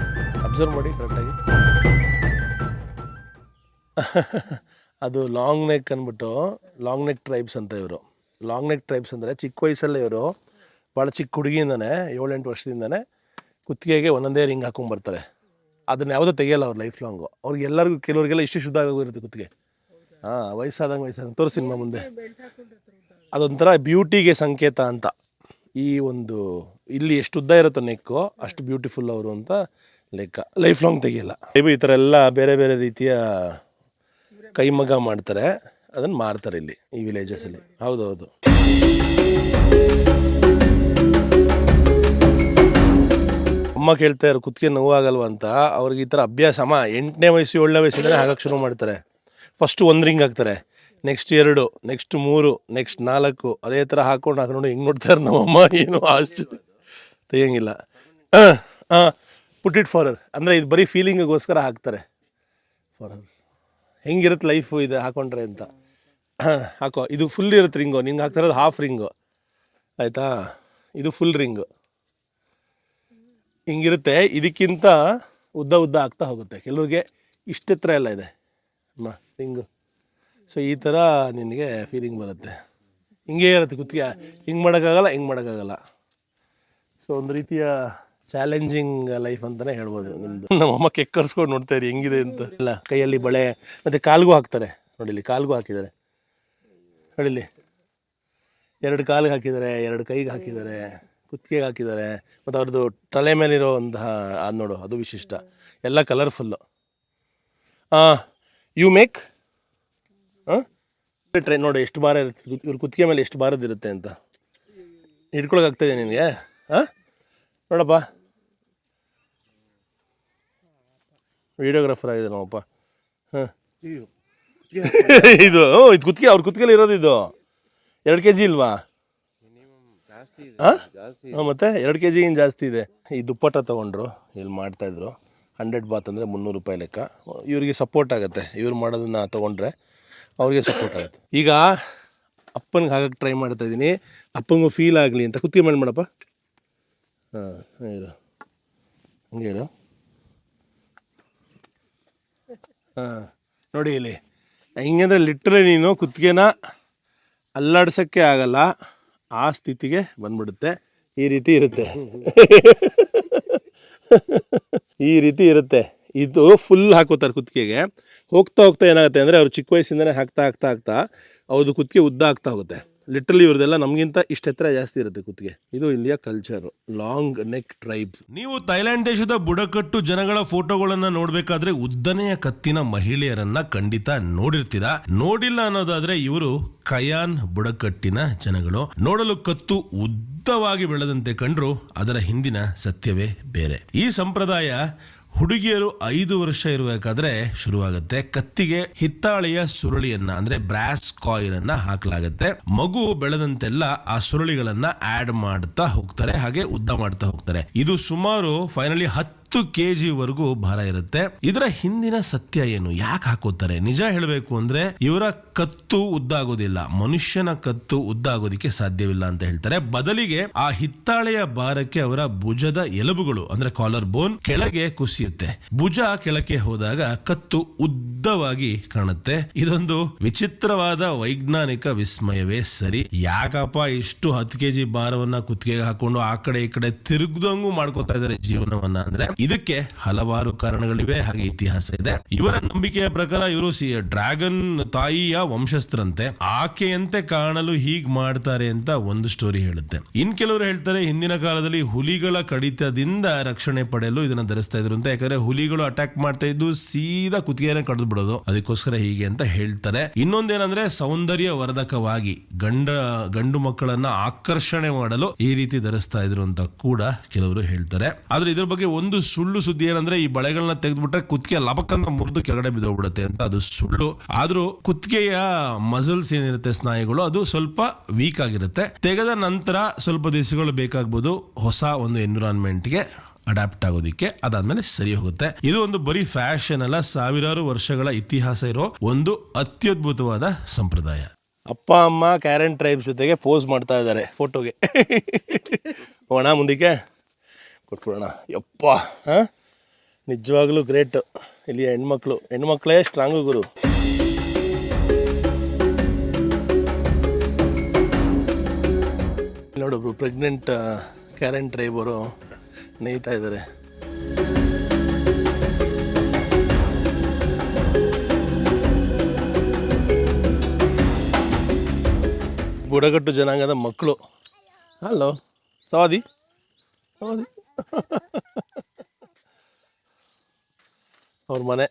ಅಬ್ಸರ್ವ್ ಮಾಡಿ ಕರೆಕ್ಟಾಗಿ. ಅದು ಲಾಂಗ್ ನೆಕ್ ಅಂದ್ಬಿಟ್ಟು ಲಾಂಗ್ ನೆಕ್ ಟ್ರೈಬ್ಸ್ ಅಂತ. ಇವರು ಲಾಂಗ್ ನೆಕ್ ಟ್ರೈಬ್ಸ್ ಅಂದರೆ ಚಿಕ್ಕ ವಯಸ್ಸಲ್ಲೇ ಇವರು ಭಾಳ ಚಿಕ್ಕ ಹುಡುಗಿಯಿಂದನೇ 7-8 ವರ್ಷದಿಂದನೇ ಕುತ್ತಿಗೆಗೆ ಒಂದೊಂದೇ ರಿಂಗ್ ಹಾಕೊಂಡ್ಬರ್ತಾರೆ. ಅದನ್ನ ಯಾವುದೂ ತೆಗಿಯಲ್ಲ ಅವ್ರು ಲೈಫ್ ಲಾಂಗು. ಅವ್ರಿಗೆಲ್ಲರಿಗೂ ಕೆಲವರಿಗೆಲ್ಲ ಇಷ್ಟು ಶುದ್ಧ ಆಗೋಗಿರುತ್ತೆ ಕುತ್ತಿಗೆ. ಹಾಂ, ವಯಸ್ಸಾದಂಗೆ ತೋರಿಸಿ ನಿಮ್ಮ ಮುಂದೆ. ಅದೊಂಥರ ಬ್ಯೂಟಿಗೆ ಸಂಕೇತ ಅಂತ. ಈ ಒಂದು ಇಲ್ಲಿ ಎಷ್ಟು ಉದ್ದ ಇರುತ್ತೋ ನೆಕ್ಕು ಅಷ್ಟು ಬ್ಯೂಟಿಫುಲ್ ಅವರು ಅಂತ ಲೆಕ್ಕ. ಲೈಫ್ ಲಾಂಗ್ ತೆಗಿಯಲ್ಲ. ಈ ಥರ ಎಲ್ಲ ಬೇರೆ ಬೇರೆ ರೀತಿಯ ಕೈಮಗ್ಗ ಮಾಡ್ತಾರೆ, ಅದನ್ನು ಮಾರ್ತಾರೆ ಇಲ್ಲಿ ಈ ವಿಲೇಜಸಲ್ಲಿ. ಹೌದೌದು. ಅಮ್ಮ ಕೇಳ್ತಾ ಇರೋ ಕುತ್ತಿಗೆ ನೋವಾಗಲ್ವ ಅಂತ. ಅವ್ರಿಗೆ ಈ ಥರ ಅಭ್ಯಾಸ. ಅಮ್ಮ 8ನೇ ವಯಸ್ಸು 7ನೇ ವಯಸ್ಸಿಂದಲೇ ಹಾಕಕ್ಕೆ ಶುರು ಮಾಡ್ತಾರೆ. ಫಸ್ಟು 1 ರಿಂಗ್ ಹಾಕ್ತಾರೆ, ನೆಕ್ಸ್ಟ್ 2, ನೆಕ್ಸ್ಟ್ 3, ನೆಕ್ಸ್ಟ್ 4, ಅದೇ ಥರ ಹಾಕ್ಕೊಂಡು ಹಿಂಗೆ ನೋಡ್ತಾರೆ ನಮ್ಮಮ್ಮ. ಏನು ಅಷ್ಟು ತೆಗಿಯಂಗಿಲ್ಲ. ಪುಟ್ ಇಟ್ ಫಾರರ್ ಅಂದರೆ ಇದು ಬರೀ ಫೀಲಿಂಗಿಗೋಸ್ಕರ ಹಾಕ್ತಾರೆ. ಫಾರರ್ ಹೆಂಗಿರುತ್ತೆ ಲೈಫು ಇದು ಹಾಕೊಂಡ್ರೆ ಅಂತ. ಹಾಕೋ, ಇದು ಫುಲ್ ಇರುತ್ತೆ ರಿಂಗು, ನಿಂಗೆ ಹಾಕ್ತಾ ಇರೋದು ಹಾಫ್ ರಿಂಗು, ಆಯಿತಾ? ಇದು ಫುಲ್ ರಿಂಗು ಹಿಂಗಿರುತ್ತೆ. ಇದಕ್ಕಿಂತ ಉದ್ದ ಉದ್ದ ಆಗ್ತಾ ಹೋಗುತ್ತೆ. ಕೆಲವ್ರಿಗೆ ಇಷ್ಟೆತ್ರ ಎಲ್ಲ ಇದೆ ಅಮ್ಮ ರಿಂಗು. ಸೊ ಈ ಥರ ನಿನಗೆ ಫೀಲಿಂಗ್ ಬರುತ್ತೆ. ಹಿಂಗೇ ಇರುತ್ತೆ ಕುತ್ತಿಗೆ. ಹಿಂಗೆ ಮಾಡೋಕ್ಕಾಗಲ್ಲ, ಹಿಂಗೆ ಮಾಡೋಕ್ಕಾಗಲ್ಲ. ಸೊ ಒಂದು ರೀತಿಯ ಚಾಲೆಂಜಿಂಗ್ ಲೈಫ್ ಅಂತಲೇ ಹೇಳ್ಬೋದು ನಿಮ್ಮದು. ನಮ್ಮಮ್ಮ ಕೆಕ್ ಕರ್ಸ್ಕೊಂಡು ನೋಡ್ತಾ ಇರಿ ಹೆಂಗಿದೆ ಅಂತ. ಇಲ್ಲ, ಕೈಯಲ್ಲಿ ಬಳೆ ಮತ್ತು ಕಾಲ್ಗೂ ಹಾಕ್ತಾರೆ. ನೋಡಿಲಿ, ಕಾಲ್ಗೂ ಹಾಕಿದ್ದಾರೆ. ನೋಡಿಲಿ, 2 ಕಾಲಿಗೆ ಹಾಕಿದ್ದಾರೆ, 2 ಕೈಗೆ ಹಾಕಿದ್ದಾರೆ, ಕುತ್ತಿಗೆಗೆ ಹಾಕಿದ್ದಾರೆ. ಮತ್ತು ಅವ್ರದ್ದು ತಲೆ ಮೇಲಿರೋ ಅದು ನೋಡು, ಅದು ವಿಶಿಷ್ಟ. ಎಲ್ಲ ಕಲರ್ಫುಲ್ಲು. ಯು ಮೇಕ್ ಟ್ರೈ ನೋಡಿ ಎಷ್ಟು ಭಾರ ಇರುತ್ತೆ ಇವ್ರ ಕುತ್ತಿಗೆ ಮೇಲೆ, ಎಷ್ಟು ಭಾರದಿರುತ್ತೆ ಅಂತ ಹಿಡ್ಕೊಳಕ್ಕೆ ಆಗ್ತಾಯಿದೆ ನಿನಗೆ. ನೋಡಪ್ಪ, ವೀಡಿಯೋಗ್ರಾಫರ್ ಆಗಿದೆ ನಮ್ಮಪ್ಪ. ಇದು ಕುತ್ತಿಗೆ, ಅವ್ರ ಕುತ್ತಿಗೆಲಿ ಇರೋದು ಇದು 2 kg ಇಲ್ವಾ? ಹಾಂ, ಮತ್ತು 2 kg ಜಾಸ್ತಿ ಇದೆ. ಈ ದುಪ್ಪಟ್ಟ ತೊಗೊಂಡ್ರು, ಇಲ್ಲಿ ಮಾಡ್ತಾಯಿದ್ರು. 100 ಬಾತ್ ಅಂದರೆ 300 ರೂಪಾಯಿ ಲೆಕ್ಕ. ಇವರಿಗೆ ಸಪೋರ್ಟ್ ಆಗುತ್ತೆ, ಇವ್ರು ಮಾಡೋದನ್ನು ತೊಗೊಂಡ್ರೆ ಅವ್ರಿಗೆ ಸಪೋರ್ಟ್ ಆಗುತ್ತೆ. ಈಗ ಅಪ್ಪನಿಗೆ ಹಾಕಕ್ಕೆ ಟ್ರೈ ಮಾಡ್ತಾಯಿದ್ದೀನಿ, ಅಪ್ಪನಿಗೂ ಫೀಲ್ ಆಗಲಿ ಅಂತ. ಕುತ್ತಿಗೆ ಮೇಲೆ ಮಾಡಪ್ಪ. ಹಾಂ, ಇರು, ಹಂಗೆ ಇರು. ಹಾಂ, ನೋಡಿ ಇಲ್ಲಿ ಹಿಂಗಂದರೆ ಲಿಟ್ರಲಿ ನೀನು ಕುತ್ತಿಗೆನ ಅಲ್ಲಾಡ್ಸೋಕ್ಕೆ ಆಗಲ್ಲ, ಆ ಸ್ಥಿತಿಗೆ ಬಂದ್ಬಿಡುತ್ತೆ. ಈ ರೀತಿ ಇರುತ್ತೆ. ಈ ರೀತಿ ಇರುತ್ತೆ. ಇದು ಫುಲ್ ಹಾಕೋತಾರೆ ಕುತ್ತಿಗೆಗೆ. ಹೋಗ್ತಾ ಹೋಗ್ತಾ ಏನಾಗುತ್ತೆ ಅಂದರೆ ಅವ್ರು ಚಿಕ್ಕ ವಯಸ್ಸಿಂದನೇ ಹಾಕ್ತಾ ಅವ್ರದ್ದು ಕುತ್ತಿಗೆ ಉದ್ದ ಆಗ್ತಾ ಹೋಗುತ್ತೆ. ಲಿಟ್ರಲಿ ಇವ್ರದೆಲ್ಲ ನಮಗಿಂತ ಇಷ್ಟ ಎತ್ತರ ಜಾಸ್ತಿ ಇರುತ್ತೆ ಕುತ್ತಿಗೆ. ಇದು ಇಲ್ಲಿಯ ಕಲ್ಚರ್, ಲಾಂಗ್ ನೆಕ್ ಟ್ರೈಬ್. ನೀವು ಥೈಲ್ಯಾಂಡ್ ದೇಶದ ಬುಡಕಟ್ಟು ಜನಗಳ ಫೋಟೋಗಳನ್ನ ನೋಡ್ಬೇಕಾದ್ರೆ ಉದ್ದನೆಯ ಕತ್ತಿನ ಮಹಿಳೆಯರನ್ನ ಖಂಡಿತ ನೋಡಿರ್ತೀರಾ. ನೋಡಿಲ್ಲ ಅನ್ನೋದಾದ್ರೆ ಇವರು ಕಯಾನ್ ಬುಡಕಟ್ಟಿನ ಜನಗಳು. ನೋಡಲು ಕತ್ತು ಉದ್ದವಾಗಿ ಬೆಳೆದಂತೆ ಕಂಡ್ರು ಅದರ ಹಿಂದಿನ ಸತ್ಯವೇ ಬೇರೆ. ಈ ಸಂಪ್ರದಾಯ ಹುಡುಗಿಯರು 5 ವರ್ಷ ಇರಬೇಕಾದ್ರೆ ಶುರುವಾಗುತ್ತೆ. ಕತ್ತಿಗೆ ಹಿತ್ತಾಳೆಯ ಸುರುಳಿಯನ್ನ ಅಂದ್ರೆ ಬ್ರಾಸ್ ಕಾಯಿಲ್ ಅನ್ನ ಹಾಕಲಾಗುತ್ತೆ. ಮಗು ಬೆಳೆದಂತೆಲ್ಲ ಆ ಸುರುಳಿಗಳನ್ನ ಆಡ್ ಮಾಡ್ತಾ ಹೋಗ್ತಾರೆ, ಹಾಗೆ ಉದ್ದ ಮಾಡ್ತಾ ಹೋಗ್ತಾರೆ. ಇದು ಸುಮಾರು ಫೈನಲಿ 10 kg ವರೆಗೂ ಭಾರ ಇರುತ್ತೆ. ಇದರ ಹಿಂದಿನ ಸತ್ಯ ಏನು, ಯಾಕೆ ಹಾಕೋತಾರೆ? ನಿಜ ಹೇಳಬೇಕು ಅಂದ್ರೆ ಇವರ ಕತ್ತು ಉದ್ದ ಆಗೋದಿಲ್ಲ, ಮನುಷ್ಯನ ಕತ್ತು ಉದ್ದ ಆಗೋದಿಕ್ಕೆ ಸಾಧ್ಯವಿಲ್ಲ ಅಂತ ಹೇಳ್ತಾರೆ. ಬದಲಿಗೆ ಆ ಹಿತ್ತಾಳೆಯ ಭಾರಕ್ಕೆ ಅವರ ಭುಜದ ಎಲುಬುಗಳು ಅಂದ್ರೆ ಕಾಲರ್ ಬೋನ್ ಕೆಳಗೆ ಕುಸಿಯುತ್ತೆ. ಭುಜ ಕೆಳಕ್ಕೆ ಹೋದಾಗ ಕತ್ತು ಉದ್ದವಾಗಿ ಕಾಣುತ್ತೆ. ಇದೊಂದು ವಿಚಿತ್ರವಾದ ವೈಜ್ಞಾನಿಕ ವಿಸ್ಮಯವೇ ಸರಿ. ಯಾಕಪ್ಪ ಇಷ್ಟು 10 kg ಭಾರವನ್ನ ಕುತ್ತಿಗೆಗೆ ಹಾಕೊಂಡು ಆ ಕಡೆ ಈ ಕಡೆ ತಿರುಗ್ದಂಗೂ ಮಾಡ್ಕೋತಾ ಇದ್ದಾರೆ ಜೀವನವನ್ನ ಅಂದ್ರೆ ಇದಕ್ಕೆ ಹಲವಾರು ಕಾರಣಗಳಿವೆ, ಹಾಗೆ ಇತಿಹಾಸ ಇದೆ. ಇವರ ನಂಬಿಕೆಯ ಪ್ರಕಾರ ಇವರು ಡ್ರ್ಯಾಗನ್ ತಾಯಿಯ ವಂಶಸ್ಥರಂತೆ. ಆಕೆಯಂತೆ ಕಾಣಲು ಹೀಗ್ ಮಾಡ್ತಾರೆ ಅಂತ ಒಂದು ಸ್ಟೋರಿ ಹೇಳುತ್ತೆ. ಇನ್ ಕೆಲವರು ಹೇಳ್ತಾರೆ ಹಿಂದಿನ ಕಾಲದಲ್ಲಿ ಹುಲಿಗಳ ಕಡಿತದಿಂದ ರಕ್ಷಣೆ ಪಡೆಯಲು ಇದನ್ನ ಧರಿಸ್ತಾ ಇದ್ರು ಅಂತ. ಯಾಕಂದ್ರೆ ಹುಲಿಗಳು ಅಟ್ಯಾಕ್ ಮಾಡ್ತಾ ಇದ್ದು ಸೀದಾ ಕುತ್ತಿಗೆನ ಕಡಿದು ಬಿಡೋದು, ಅದಕ್ಕೋಸ್ಕರ ಹೀಗೆ ಅಂತ ಹೇಳ್ತಾರೆ. ಇನ್ನೊಂದೇನಂದ್ರೆ ಸೌಂದರ್ಯ ವರ್ಧಕವಾಗಿ ಗಂಡು ಮಕ್ಕಳನ್ನ ಆಕರ್ಷಣೆ ಮಾಡಲು ಈ ರೀತಿ ಧರಿಸ್ತಾ ಇದ್ರು ಅಂತ ಕೂಡ ಕೆಲವರು ಹೇಳ್ತಾರೆ. ಆದ್ರೆ ಇದ್ರ ಬಗ್ಗೆ ಒಂದು ಸುಳ್ಳು ಸುದ್ದಿ ಏನಂದ್ರೆ ಈ ಬಳೆಗಳನ್ನ ತೆಗೆದ್ಬಿಟ್ರೆ ಕುತ್ತಿಗೆ ಲಬಕ್ಕಂತ ಮುರಿದು ಕೆಳಗಡೆ ಬಿದ್ದೋಗ್ಬಿಡುತ್ತೆ ಅಂತ. ಅದು ಸುಳ್ಳು. ಆದ್ರೂ ಕುತ್ತಿಗೆಯ ಮಸಲ್ಸ್ ಏನಿರುತ್ತೆ, ಸ್ನಾಯುಗಳು, ಅದು ಸ್ವಲ್ಪ ವೀಕ್ ಆಗಿರುತ್ತೆ. ತೆಗೆದ ನಂತರ ಸ್ವಲ್ಪ ದಿವಸಗಳು ಬೇಕಾಗಬಹುದು ಹೊಸ ಒಂದು ಎನ್ವಿರಾನ್ಮೆಂಟ್ಗೆ ಅಡಾಪ್ಟ್ ಆಗೋದಿಕ್ಕೆ. ಅದಾದ್ಮೇಲೆ ಸರಿ ಹೋಗುತ್ತೆ. ಇದು ಒಂದು ಬರೀ ಫ್ಯಾಷನ್ ಅಲ್ಲ, ಸಾವಿರಾರು ವರ್ಷಗಳ ಇತಿಹಾಸ ಇರೋ ಒಂದು ಅತ್ಯದ್ಭುತವಾದ ಸಂಪ್ರದಾಯ. ಅಪ್ಪ ಅಮ್ಮ ಕ್ಯಾರೆನ್ ಟ್ರೈಬ್ಸ್ ಜೊತೆಗೆ ಪೋಸ್ ಮಾಡ್ತಾ ಇದ್ದಾರೆ ಫೋಟೋಗೆ. ಹೋಗೋಣ ಮುಂದಕ್ಕೆ, ಕೊಟ್ಬಿಡೋಣ. ಯಪ್ಪ, ನಿಜವಾಗ್ಲೂ ಗ್ರೇಟ್. ಇಲ್ಲಿ ಹೆಣ್ಮಕ್ಳೇ ಸ್ಟ್ರಾಂಗು ಗುರು. ನೋಡೊಬ್ರು ಪ್ರೆಗ್ನೆಂಟ್ ಕ್ಯಾರೆನ್ ಟ್ರೈಬ್ ಅವರು ನೇಯ್ತಾ ಇದ್ದಾರೆ. ಬುಡಕಟ್ಟು ಜನಾಂಗದ ಮಕ್ಕಳು. ಹಲೋ ಸವಾದಿ ಅವ್ರ ಮನೆ.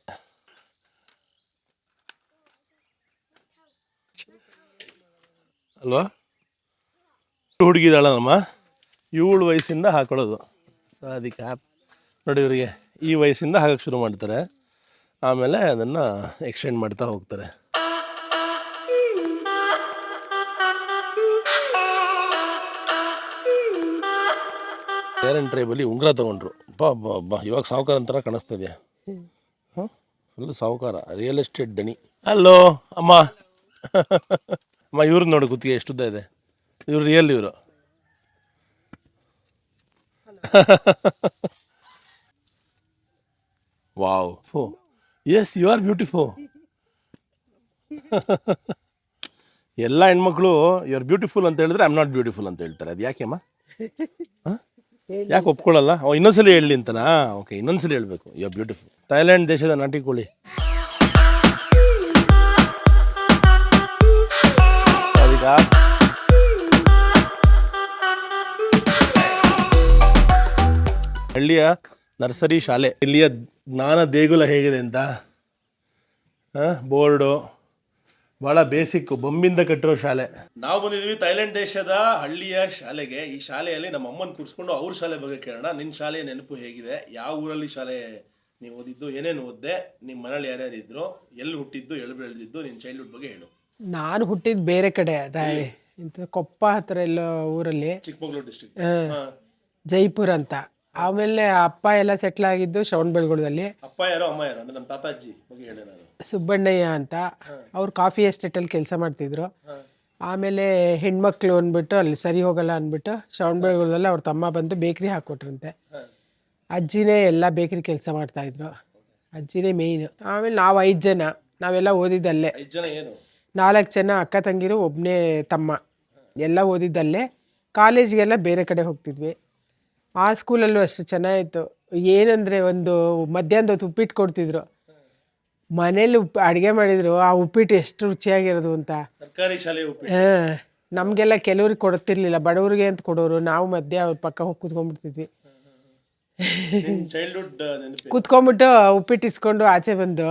ಅಲ್ವಾ? ಹುಡುಗಿದಾಳ ನಮ್ಮ 7 ವಯಸ್ಸಿಂದ ಹಾಕೊಳ್ಳೋದು ಸಾದಿ ಕ್ಯಾಪ್. ನೋಡಿ ಇವರಿಗೆ ಈ ವಯಸ್ಸಿಂದ ಹಾಕಕ್ಕೆ ಶುರು ಮಾಡ್ತಾರೆ, ಆಮೇಲೆ ಅದನ್ನು ಎಕ್ಸ್ಟೆಂಡ್ ಮಾಡ್ತಾ ಹೋಗ್ತಾರೆ. ಕ್ಯಾರೆನ್ ಟ್ರೈಬಲ್ಲಿ ಉಂಗುರ ತೊಗೊಂಡ್ರು. ಬಾ ಇವಾಗ ಸಾಹುಕಾರ ಅಂತರ ಕಾಣಿಸ್ತಾ ಇದೆಯಾ? ಫುಲ್ ಸಾಹುಕಾರ, ರಿಯಲ್ ಎಸ್ಟೇಟ್ ದಣಿ. ಹಲೋ ಅಮ್ಮ. ಅಮ್ಮ ಇವ್ರದ್ದು ನೋಡಿ ಕುತ್ತಿಗೆ ಎಷ್ಟುದ್ದ ಇದೆ. ಇವ್ರು ರಿಯಲ್ ಇವರು. Wow. Yes you are beautiful. ಎಲ್ಲ ಹೆಣ್ಮಕ್ಳು ಯು ಆರ್ ಬ್ಯೂಟಿಫುಲ್ ಅಂತ ಹೇಳಿದ್ರೆ ಐ ಆಮ್ ನಾಟ್ ಬ್ಯೂಟಿಫುಲ್ ಅಂತ ಹೇಳ್ತಾರೆ. ಅದು ಯಾಕೆ ಅಮ್ಮ? ಯಾಕೆ ಒಪ್ಕೊಳ್ಳಲ್ಲ? ಇನ್ನೊಂದ್ಸಲಿ ಹೇಳಲಿ ಅಂತನಾ? ಓಕೆ, ಇನ್ನೊಂದ್ಸಲಿ ಹೇಳ್ಬೇಕು ಯು ಆರ್ ಬ್ಯೂಟಿಫುಲ್. ಥೈಲ್ಯಾಂಡ್ ದೇಶದ ನಾಟಿ ಕೋಳಿ. ಹಳ್ಳಿಯ ನರ್ಸರಿ ಶಾಲೆ. ಇಲ್ಲಿಯ ಜ್ಞಾನ ದೇಗುಲ ಹೇಗಿದೆ ಅಂತ, ಬೋರ್ಡು ಭಾಳ ಬೇಸಿಕ್, ಬೊಂಬಿಂದ ಕಟ್ಟಿರೋ ಶಾಲೆ. ನಾವು ಬಂದಿದ್ವಿ ಥೈಲ್ಯಾಂಡ್ ದೇಶದ ಹಳ್ಳಿಯ ಶಾಲೆಗೆ. ಈ ಶಾಲೆಯಲ್ಲಿ ನಮ್ಮ ಅಮ್ಮನ ಕೂರಿಸ್ಕೊಂಡು ಅವ್ರ ಶಾಲೆ ಬಗ್ಗೆ ಕೇಳೋಣ. ನಿನ್ನ ಶಾಲೆಯ ನೆನಪು ಹೇಗಿದೆ? ಯಾವ ಊರಲ್ಲಿ ಶಾಲೆ ನೀವು ಓದಿದ್ದು? ಏನೇನು ಓದಿದೆ? ನಿಮ್ಮ ಮನೇಲಿ ಯಾರ್ಯಾರು ಇದ್ರು? ಎಲ್ಲಿ ಹುಟ್ಟಿದ್ದು, ಎಲ್ಲಿ ಬೆಳೆದಿದ್ದು? ನಿನ್ನ ಚೈಲ್ಡ್ಹುಡ್ ಬಗ್ಗೆ ಹೇಳು. ನಾನು ಹುಟ್ಟಿದ್ದು ಬೇರೆ ಕಡೆ, ಕೊಪ್ಪ ಹತ್ರ ಎಲ್ಲೋ ಊರಲ್ಲಿ, ಚಿಕ್ಕಮಗಳೂರು ಡಿಸ್ಟ್ರಿಕ್ಟ್, ಜೈಪುರ್ ಅಂತ. ಆಮೇಲೆ ಅಪ್ಪ ಎಲ್ಲ ಸೆಟ್ಲ್ ಆಗಿದ್ದು ಶ್ರವಣಬೆಳಗೊಳದಲ್ಲಿ. ಅಪ್ಪ ಯಾರೋ ಅಮ್ಮ ಯಾರೋ ಅಂದ್ರೆ ನಮ್ಮ ತಾತಾಜಿ ಬಗ್ಗೆ ಹೇಳಿ. ನಾನು ಸುಬ್ಬಣ್ಣಯ್ಯ ಅಂತ, ಅವ್ರು ಕಾಫಿ ಎಸ್ಟೇಟಲ್ಲಿ ಕೆಲಸ ಮಾಡ್ತಿದ್ರು. ಆಮೇಲೆ ಹೆಣ್ಮಕ್ಳು ಅಂದ್ಬಿಟ್ಟು ಅಲ್ಲಿ ಸರಿ ಹೋಗಲ್ಲ ಅಂದ್ಬಿಟ್ಟು ಶ್ರವಣಬೆಳಗೊಳದಲ್ಲಿ ಅವ್ರ ತಮ್ಮ ಬಂದು ಬೇಕ್ರಿ ಹಾಕ್ಕೊಟ್ರಂತೆ. ಅಜ್ಜಿನೇ ಎಲ್ಲ ಬೇಕ್ರಿ ಕೆಲಸ ಮಾಡ್ತಾಯಿದ್ರು, ಅಜ್ಜಿನೇ ಮೇಯ್ನು. ಆಮೇಲೆ ನಾವು 5 ಜನ, ನಾವೆಲ್ಲ ಓದಿದ್ದಲ್ಲೇ. 5 ಜನ ಏನು? 4 ಜನ ಅಕ್ಕ ತಂಗಿರು, ಒಬ್ಬನೇ ತಮ್ಮ, ಎಲ್ಲ ಓದಿದ್ದಲ್ಲೇ. ಕಾಲೇಜಿಗೆಲ್ಲ ಬೇರೆ ಕಡೆ ಹೋಗ್ತಿದ್ವಿ. ಆ ಸ್ಕೂಲಲ್ಲೂ ಅಷ್ಟು ಚೆನ್ನಾಗಿತ್ತು. ಏನಂದರೆ ಒಂದು ಮಧ್ಯಾಹ್ನದ ಹೊತ್ತು ಉಪ್ಪಿಟ್ಟು ಕೊಡ್ತಿದ್ರು. ಮನೇಲಿ ಅಡುಗೆ ಮಾಡಿದ್ರು, ಆ ಉಪ್ಪಿಟ್ಟು ಎಷ್ಟು ರುಚಿಯಾಗಿರೋದು ಅಂತ. ಸರ್ಕಾರಿ ಶಾಲೆ ನಮಗೆಲ್ಲ ಕೆಲವ್ರಿಗೆ ಕೊಡ್ತಿರ್ಲಿಲ್ಲ, ಬಡವ್ರಿಗೆ ಅಂತ ಕೊಡೋರು. ನಾವು ಮಧ್ಯೆ ಅವ್ರ ಪಕ್ಕ ಹೋಗಿ ಕೂತ್ಕೊಂಡ್ಬಿಡ್ತಿದ್ವಿ. ಚೈಲ್ಡ್ಹುಡ್ ನೆನಪು ಕೂತ್ಕೊಂಡ್ಬಿಟ್ಟು ಉಪ್ಪಿಟ್ಟು ಇಸ್ಕೊಂಡು ಆಚೆ ಬಂದು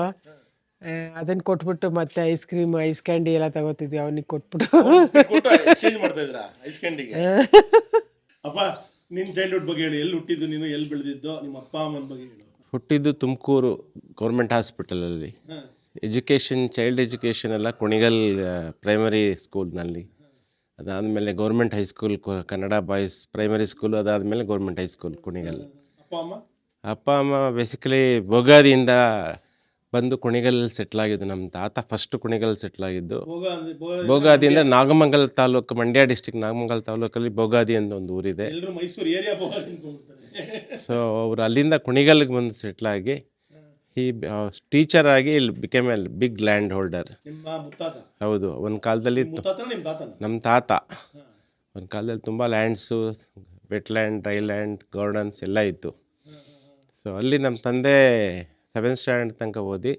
ಅದನ್ನ ಕೊಟ್ಬಿಟ್ಟು ಮತ್ತೆ ಐಸ್ ಕ್ರೀಮ್ ಐಸ್ ಕ್ಯಾಂಡಿ ಎಲ್ಲ ತಗೋತಿದ್ವಿ. ಅವನಿಗೆ ಕೊಟ್ಬಿಟ್ಟು ಎಕ್ಸ್ಚೇಂಜ್ ಮಾಡ್ತಾ ಇದ್ರ ಐಸ್ ಕ್ಯಾಂಡಿಗೆ. ಅಪ್ಪ ನಿನ್ನ ಚೈಲ್ಡ್ಹುಡ್ ಬಗ್ಗೆ ಹೇಳು. ಎಲ್ಲಿ ಹುಟ್ಟಿದ್ದು ನೀನು, ಎಲ್ಲಿ ಬೆಳೆದಿದ್ದು, ನಿಮ್ಮ ಅಪ್ಪ ಅಮ್ಮನ ಬಗ್ಗೆ ಹೇಳು. ಹುಟ್ಟಿದ್ದು ತುಮಕೂರು ಗೌರ್ಮೆಂಟ್ ಹಾಸ್ಪಿಟಲಲ್ಲಿ. ಎಜುಕೇಷನ್, ಚೈಲ್ಡ್ ಎಜುಕೇಷನ್ ಎಲ್ಲ ಕುಣಿಗಲ್ ಪ್ರೈಮರಿ ಸ್ಕೂಲ್ನಲ್ಲಿ. ಅದಾದಮೇಲೆ government high school Kannada boys primary school. ಅದಾದಮೇಲೆ ಗೌರ್ಮೆಂಟ್ ಹೈಸ್ಕೂಲ್ ಕುಣಿಗಲ್. ಅಪ್ಪ ಅಮ್ಮ ಬೇಸಿಕಲಿ ಬೋಗಾದಿಯಿಂದ ಬಂದು ಕುಣಿಗಲ್ ಸೆಟ್ಲಾಗಿದ್ದು. ನಮ್ಮ ತಾತ ಫಸ್ಟ್ ಕುಣಿಗಲ್ ಸೆಟ್ಲಾಗಿದ್ದು. ಬೋಗಾದಿಯಿಂದ ನಾಗಮಂಗಲ ತಾಲೂಕು, ಮಂಡ್ಯ ಡಿಸ್ಟಿಕ್ ನಾಗಮಂಗಲ ತಾಲೂಕಲ್ಲಿ ಬೋಗಾದಿ ಅಂತ ಒಂದು ಊರಿದೆ. ಮೈಸೂರು ಏರಿಯಾ. ಸೊ ಅವರು ಅಲ್ಲಿಂದ ಕುಣಿಗಲ್ಗೆ ಬಂದು ಸೆಟ್ಲಾಗಿ ಟೀಚರ್ ಆಗಿ ಇಲ್ಲಿ became a big land holder. ಹೌದು, ಒಂದು ಕಾಲದಲ್ಲಿ ನಮ್ಮ ತಾತ ಒಂದು ಕಾಲದಲ್ಲಿ ತುಂಬ lands, wetland, dry land, gardens ಎಲ್ಲ ಇತ್ತು. ಸೊ ಅಲ್ಲಿ ನಮ್ಮ ತಂದೆ 7th ಸ್ಟ್ಯಾಂಡರ್ಡ್ ತನಕ ಓದಿ.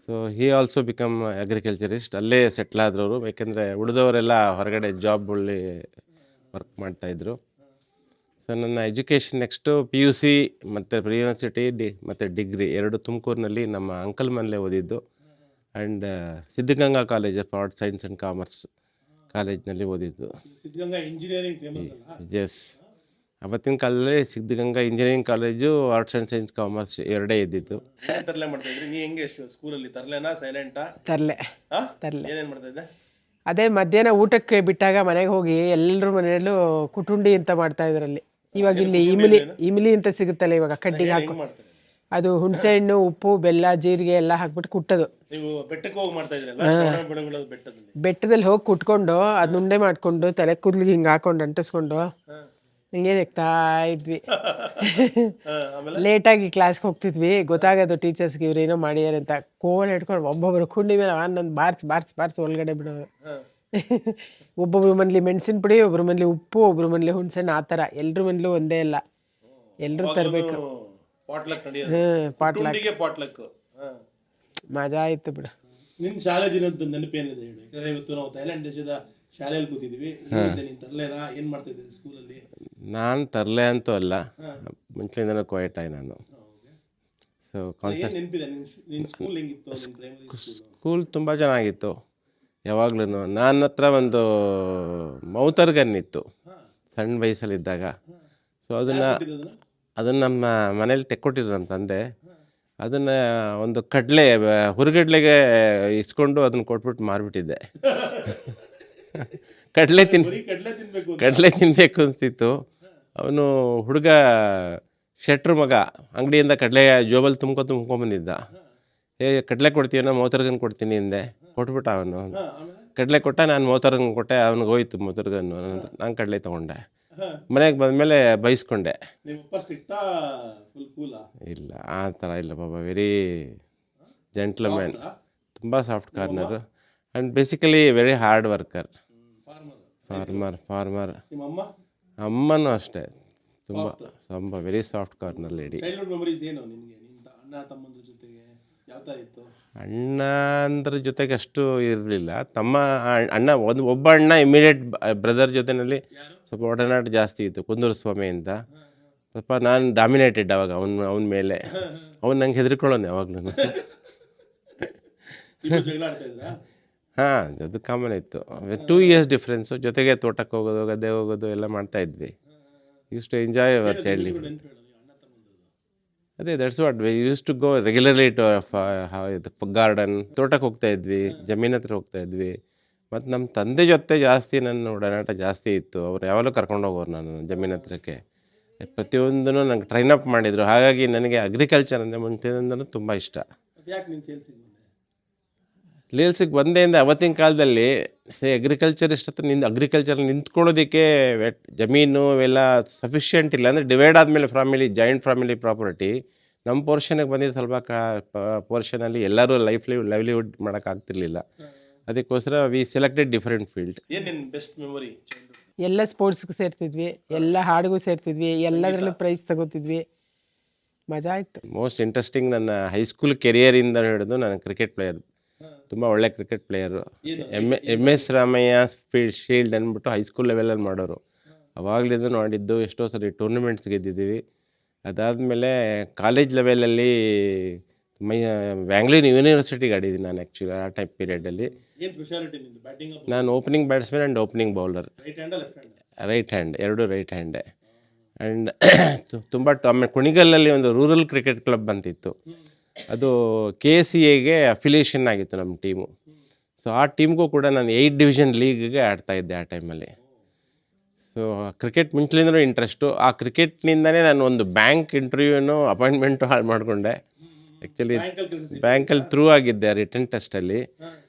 So he also become agriculturist. ಅಲ್ಲೇ ಸೆಟ್ಲ್ ಆದ್ರವರು. ಯಾಕೆಂದರೆ ಉಳಿದವರೆಲ್ಲ ಹೊರಗಡೆ ಜಾಬಲ್ಲಿ ವರ್ಕ್ ಮಾಡ್ತಾಯಿದ್ರು. ಸೊ ನನ್ನ ಎಜುಕೇಷನ್ ನೆಕ್ಸ್ಟು PUC ಮತ್ತು ಪ್ರಿ ಯೂನಿವರ್ಸಿಟಿ ಮತ್ತು ಡಿಗ್ರಿ ಎರಡು ತುಮಕೂರಿನಲ್ಲಿ ನಮ್ಮ ಅಂಕಲ್ ಮನೇಲೆ ಓದಿದ್ದು. And Siddaganga college of arts, science and commerce ಕಾಲೇಜ್ನಲ್ಲಿ ಓದಿದ್ದು. ಸಿದ್ಧಗಂಗಾ ಇಂಜಿನಿಯರಿಂಗ್ ಫೇಮಸ್ ಅಲ್ಲ? ಎಸ್, ಅವತ್ತಿನ ಕಾಲದಲ್ಲಿ Siddaganga engineering college, arts and science, commerce ಎರಡೇ ಇದ್ದಿದ್ದು. ತರಲೆ ಮಾಡ್ತಾ ಇದ್ರಿ? ನೀ ಹೆಂಗೆ ಸ್ಕೂಲಲ್ಲಿ ತರಲೆನಾ ಸೈಲೆಂಟಾ? ತರಲೆ. ಏನೇನು ಮಾಡ್ತಾ ಇದ್ದೆ? ಅದೇ ಮಧ್ಯಾಹ್ನ ಊಟಕ್ಕೆ ಬಿಟ್ಟಾಗ ಮನೆಗೆ ಹೋಗಿ ಎಲ್ಲರ ಮನೆಯಲ್ಲೂ ಕುಟುಂಡಿ ಅಂತ ಮಾಡ್ತಾ ಇದ್ರಲ್ಲಿ. ಇವಾಗ ಇಲ್ಲಿ ಇಮಿಲಿ ಅಂತ ಸಿಗುತ್ತಲ್ಲ, ಇವಾಗ ಕಡ್ಡಿಗೆ ಹಾಕಿ ಅದು ಹುಣಸೆ ಹಣ್ಣು, ಉಪ್ಪು, ಬೆಲ್ಲ, ಜೀರಿಗೆ ಎಲ್ಲ ಹಾಕ್ಬಿಟ್ಟು ಕುಟ್ಟೋದು. ನೀವು ಬೆಟ್ಟಕ್ಕೆ ಹೋಗಿ ಮಾಡ್ತಾ ಇದ್ರಲ್ಲ, ಬೆಟ್ಟದಲ್ಲಿ ಹೋಗಿ ಕುಟ್ಕೊಂಡು ಅದನ್ನ ಉಂಡೆ ಮಾಡ್ಕೊಂಡು ತಲೆ ಕೂದಲಿಗೆ ಹಿಂಗೆ ಹಾಕೊಂಡು ಅಂಟಿಸ್ಕೊಂಡು ಹಿಂಗೆ ನೆಕ್ತಾ ಇದ್ವಿ. ಲೇಟಾಗಿ ಕ್ಲಾಸ್ಗೆ ಹೋಗ್ತಿದ್ವಿ. ಗೊತ್ತಾಗೋದು ಟೀಚರ್ಸ್ಗೆ ಇವ್ರೇನೋ ಮಾಡ್ಯಾರ ಅಂತ. ಕೋಲ್ ಹಿಡ್ಕೊಂಡು ಒಬ್ಬೊಬ್ರು ಕುಂಡಿ ಮೇಲೆ ನನ್ನ ಬಾರ್ಸ್ ಒಳಗಡೆ ಬಿಡೋರು. ಒಬ್ಬೊಬ್ರು ಮನೇಲಿ ಮೆಣಸಿನ ಪುಡಿ, ಒಬ್ರ ಮನೇಲಿ ಉಪ್ಪು, ಒಬ್ರ ಮನೇಲಿ ಹುಣಸೆಹಣ್ಣು, ಆ ಥರ. ಎಲ್ರ ಮನೇಲೂ ಒಂದೇ ಇಲ್ಲ, ಎಲ್ಲರೂ ತರಬೇಕು. ಪಾಟ್ಲಕ್ ಮಜಾ ಆಯ್ತು ಬಿಡು. ನಿನ್ನ ಶಾಲೆ ದಿನದ ನೆನಪೇನಿದೆ ಹೇಳು. ಯಾಕಂದ್ರೆ ಇವತ್ತು ನಾವು ಥೈಲ್ಯಾಂಡ್ ದೇಶದ ಶಾಲೆಯಲ್ಲಿ ಕೂತಿದ್ವಿ. ನೀನು ತರಲೇನಾ, ಏನು ಮಾಡ್ತಾ ಇದ್ದೆ ಸ್ಕೂಲಲ್ಲಿ? ನಾನು ತರಲೆ ಅಂತೂ ಅಲ್ಲ, ಮುಂಚೆಯಿಂದನೂ ಕ್ವೈಟಾಗಿ ನಾನು. ಸೊ ನೆನಪಿದೆ ನಿನ್ನ ಸ್ಕೂಲ್ ಹೆಂಗಿತ್ತು? ಸ್ಕೂಲ್ ತುಂಬ ಚೆನ್ನಾಗಿತ್ತು. ಯಾವಾಗ್ಲೂ ನನ್ನ ಹತ್ರ ಒಂದು ಮೌತರ್ ಗನ್ ಇತ್ತು ಸಣ್ಣ ವಯಸ್ಸಲ್ಲಿದ್ದಾಗ. ಸೊ ಅದನ್ನು ನಮ್ಮ ಮನೇಲಿ ತೆಕ್ಕೊಟ್ಟಿದ್ರು ನಮ್ಮ ತಂದೆ. ಅದನ್ನು ಒಂದು ಹುರುಗಡ್ಲೆಗೆ ಇಸ್ಕೊಂಡು ಅದನ್ನು ಕೊಟ್ಬಿಟ್ಟು ಮಾರಿಬಿಟ್ಟಿದ್ದೆ. ಕಡಲೆ ತಿನ್ನಬೇಕು ಅನಿಸ್ತಿತ್ತು. ಅವನು ಹುಡುಗ ಶೆಟ್ರ್ ಮಗ, ಅಂಗಡಿಯಿಂದ ಕಡಲೆ ಜೋಬಲ್ಲಿ ತುಂಬ್ಕೊಂಬಂದಿದ್ದ. ಕಡಲೆ ಕೊಡ್ತೀನೋ, ಮೋತರ್ಗನ್ ಕೊಡ್ತೀನಿ ಹಿಂದೆ. ಕೊಟ್ಬಿಟ್ಟ ಅವನು. ಕಡಲೆ ಕೊಟ್ಟ, ನಾನು ಮೋತರ್ಗನ್ ಕೊಟ್ಟೆ. ಅವ್ನಿಗೆ ಹೋಯ್ತು ಮೋತರ್ಗನ್ನು. ನಾನು ಕಡಲೆ ತೊಗೊಂಡೆ. ಮನೆಗೆ ಬಂದಮೇಲೆ ಬೈಸ್ಕೊಂಡೆ. ಇಲ್ಲ, ಆ ಥರ ಇಲ್ಲ ಬಾಬಾ. ವೆರಿ ಜೆಂಟ್ಲ್ಮ್ಯಾನ್, ತುಂಬ soft corner. And basically very hard worker. Farmer. ಅಮ್ಮನೂ ಅಷ್ಟೇ, ತುಂಬ ವೆರಿ ಸಾಫ್ಟ್ ಕಾರ್ನರ್ ಲೇಡಿ. ಅಣ್ಣ ಅಂದ್ರ ಜೊತೆಗೆ ಅಷ್ಟು ಇರಲಿಲ್ಲ. ಒಬ್ಬ ಅಣ್ಣ ಇಮಿಡಿಯೇಟ್ ಬ್ರದರ್ ಜೊತೆಯಲ್ಲಿ ಸ್ವಲ್ಪ ಒಡನಾಟ ಜಾಸ್ತಿ ಇತ್ತು, ಕುಂದೂರು ಸ್ವಾಮಿ ಅಂತ. ಸ್ವಲ್ಪ ನಾನು ಡಾಮಿನೇಟೆಡ್ ಅವಾಗ ಅವನ ಮೇಲೆ. ಅವ್ನು ನಂಗೆ ಹೆದರ್ಕೊಳ್ಳೋನು ಯಾವಾಗ್ಲೂ. ಹಾಂ, ಅದು ಕಾಮನ್ ಇತ್ತು. 2 years ಡಿಫ್ರೆನ್ಸು. ಜೊತೆಗೆ ತೋಟಕ್ಕೆ ಹೋಗೋದು, ಗದ್ದೆ ಹೋಗೋದು ಎಲ್ಲ ಮಾಡ್ತಾಯಿದ್ವಿ. Use to enjoy our childhood. ಅದೇ that's what we use to go regularly to garden. ತೋಟಕ್ಕೆ ಹೋಗ್ತಾಯಿದ್ವಿ, ಜಮೀನ್ ಹತ್ರ ಹೋಗ್ತಾಯಿದ್ವಿ. ಮತ್ತು ನಮ್ಮ ತಂದೆ ಜೊತೆ ಜಾಸ್ತಿ ನನ್ನ ಒಡನಾಟ ಜಾಸ್ತಿ ಇತ್ತು. ಅವ್ರು ಯಾವಾಗಲೂ ಕರ್ಕೊಂಡು ಹೋಗೋರು ನಾನು ಜಮೀನ್ ಹತ್ರಕ್ಕೆ. ಪ್ರತಿಯೊಂದೂ ನಂಗೆ ಟ್ರೈನ್ ಅಪ್ ಮಾಡಿದರು. ಹಾಗಾಗಿ ನನಗೆ ಅಗ್ರಿಕಲ್ಚರ್ ಅಂದರೆ ಮುಂಚೆಯಿಂದನೂ ತುಂಬ ಇಷ್ಟ. ಸೇಲ್ಸಿಗೆ ಬಂದೆಯಿಂದ ಅವತ್ತಿನ ಕಾಲದಲ್ಲಿ ಅಗ್ರಿಕಲ್ಚರಿಸ್ಟ್ ಹತ್ರ ಅಗ್ರಿಕಲ್ಚರ್ ನಿಂತ್ಕೊಳ್ಳೋದಕ್ಕೆ ಜಮೀನು ಇವೆಲ್ಲ ಸಫಿಷಿಯೆಂಟ್ ಇಲ್ಲ. ಅಂದರೆ ಡಿವೈಡ್ ಆದಮೇಲೆ ಜಾಯಿಂಟ್ ಫ್ಯಾಮಿಲಿ ಪ್ರಾಪರ್ಟಿ ನಮ್ಮ ಪೋರ್ಷನಿಗೆ ಬಂದಿದ್ದು ಸ್ವಲ್ಪ ಪೋರ್ಷನಲ್ಲಿ ಎಲ್ಲರೂ ಲೈವ್ಲಿಹುಡ್ ಮಾಡೋಕ್ಕಾಗ್ತಿರ್ಲಿಲ್ಲ. ಅದಕ್ಕೋಸ್ಕರ ವಿ ಸೆಲೆಕ್ಟೆಡ್ ಡಿಫರೆಂಟ್ ಫೀಲ್ಡ್. ಏನೇನು ಬೆಸ್ಟ್ ಮೆಮೊರಿ? ಎಲ್ಲ ಸ್ಪೋರ್ಟ್ಸ್ಗೂ ಸೇರ್ತಿದ್ವಿ, ಎಲ್ಲ ಹಾಡಿಗೂ ಸೇರ್ತಿದ್ವಿ, ಎಲ್ಲದರಲ್ಲೂ ಪ್ರೈಸ್ ತಗೋತಿದ್ವಿ. ಮಜಾ ಆಯಿತು. ಮೋಸ್ಟ್ ಇಂಟ್ರೆಸ್ಟಿಂಗ್ ನನ್ನ ಹೈಸ್ಕೂಲ್ ಕೆರಿಯರಿಂದ ಹಿಡಿದು ನಾನು ಕ್ರಿಕೆಟ್ ಪ್ಲೇಯರ್. ತುಂಬ ಒಳ್ಳೆ cricket player. M S Ramaiah shield ಅಂದ್ಬಿಟ್ಟು ಹೈಸ್ಕೂಲ್ ಲೆವೆಲಲ್ಲಿ ಮಾಡೋರು. ಅವಾಗಲಿಂದ ನೋಡಿದ್ದು, ಎಷ್ಟೋ ಸರಿ ಟೂರ್ನಮೆಂಟ್ಸ್ ಗೆದ್ದಿದ್ದೀವಿ. ಅದಾದಮೇಲೆ ಕಾಲೇಜ್ ಲೆವೆಲಲ್ಲಿ ಬ್ಯಾಂಗ್ಳೂರು ಯೂನಿವರ್ಸಿಟಿಗೆ ಆಡಿದ್ದೀನಿ ನಾನು ಆ್ಯಕ್ಚುಲಿ ಆ ಟೈಮ್ ಪೀರಿಯಡಲ್ಲಿ. ನಾನು opening batsman and opening bowler. Right hand, ಎರಡು ರೈಟ್ ಹ್ಯಾಂಡೆ. ಆ್ಯಂಡ್ ತುಂಬ ಆಮೇಲೆ ಕುಣಿಗಲ್ಲಲ್ಲಿ ಒಂದು ರೂರಲ್ ಕ್ರಿಕೆಟ್ ಕ್ಲಬ್ ಅಂತಿತ್ತು. ಅದು KCAಗೆ ಅಫಿಲಿಯೇಷನ್ ಆಗಿತ್ತು ನಮ್ಮ ಟೀಮು. ಸೊ ಆ ಟೀಮ್ಗೂ ಕೂಡ ನಾನು 8 ಡಿವಿಷನ್ ಲೀಗ್ಗೆ ಆಡ್ತಾಯಿದ್ದೆ ಆ ಟೈಮಲ್ಲಿ. ಸೊ ಕ್ರಿಕೆಟ್ ಮುಂಚೆಲಿಂದಲೂ ಇಂಟ್ರೆಸ್ಟು. ಆ ಕ್ರಿಕೆಟ್ನಿಂದನೇ ನಾನು ಒಂದು ಬ್ಯಾಂಕ್ ಇಂಟರ್ವ್ಯೂನು ಅಪಾಯಿಂಟ್ಮೆಂಟು ಹಾಳು ಮಾಡಿಕೊಂಡೆ. ಆ್ಯಕ್ಚುಲಿ ಬ್ಯಾಂಕಲ್ಲಿ ಥ್ರೂ ಆಗಿದ್ದೆ ರಿಟರ್ನ್ ಟೆಸ್ಟಲ್ಲಿ.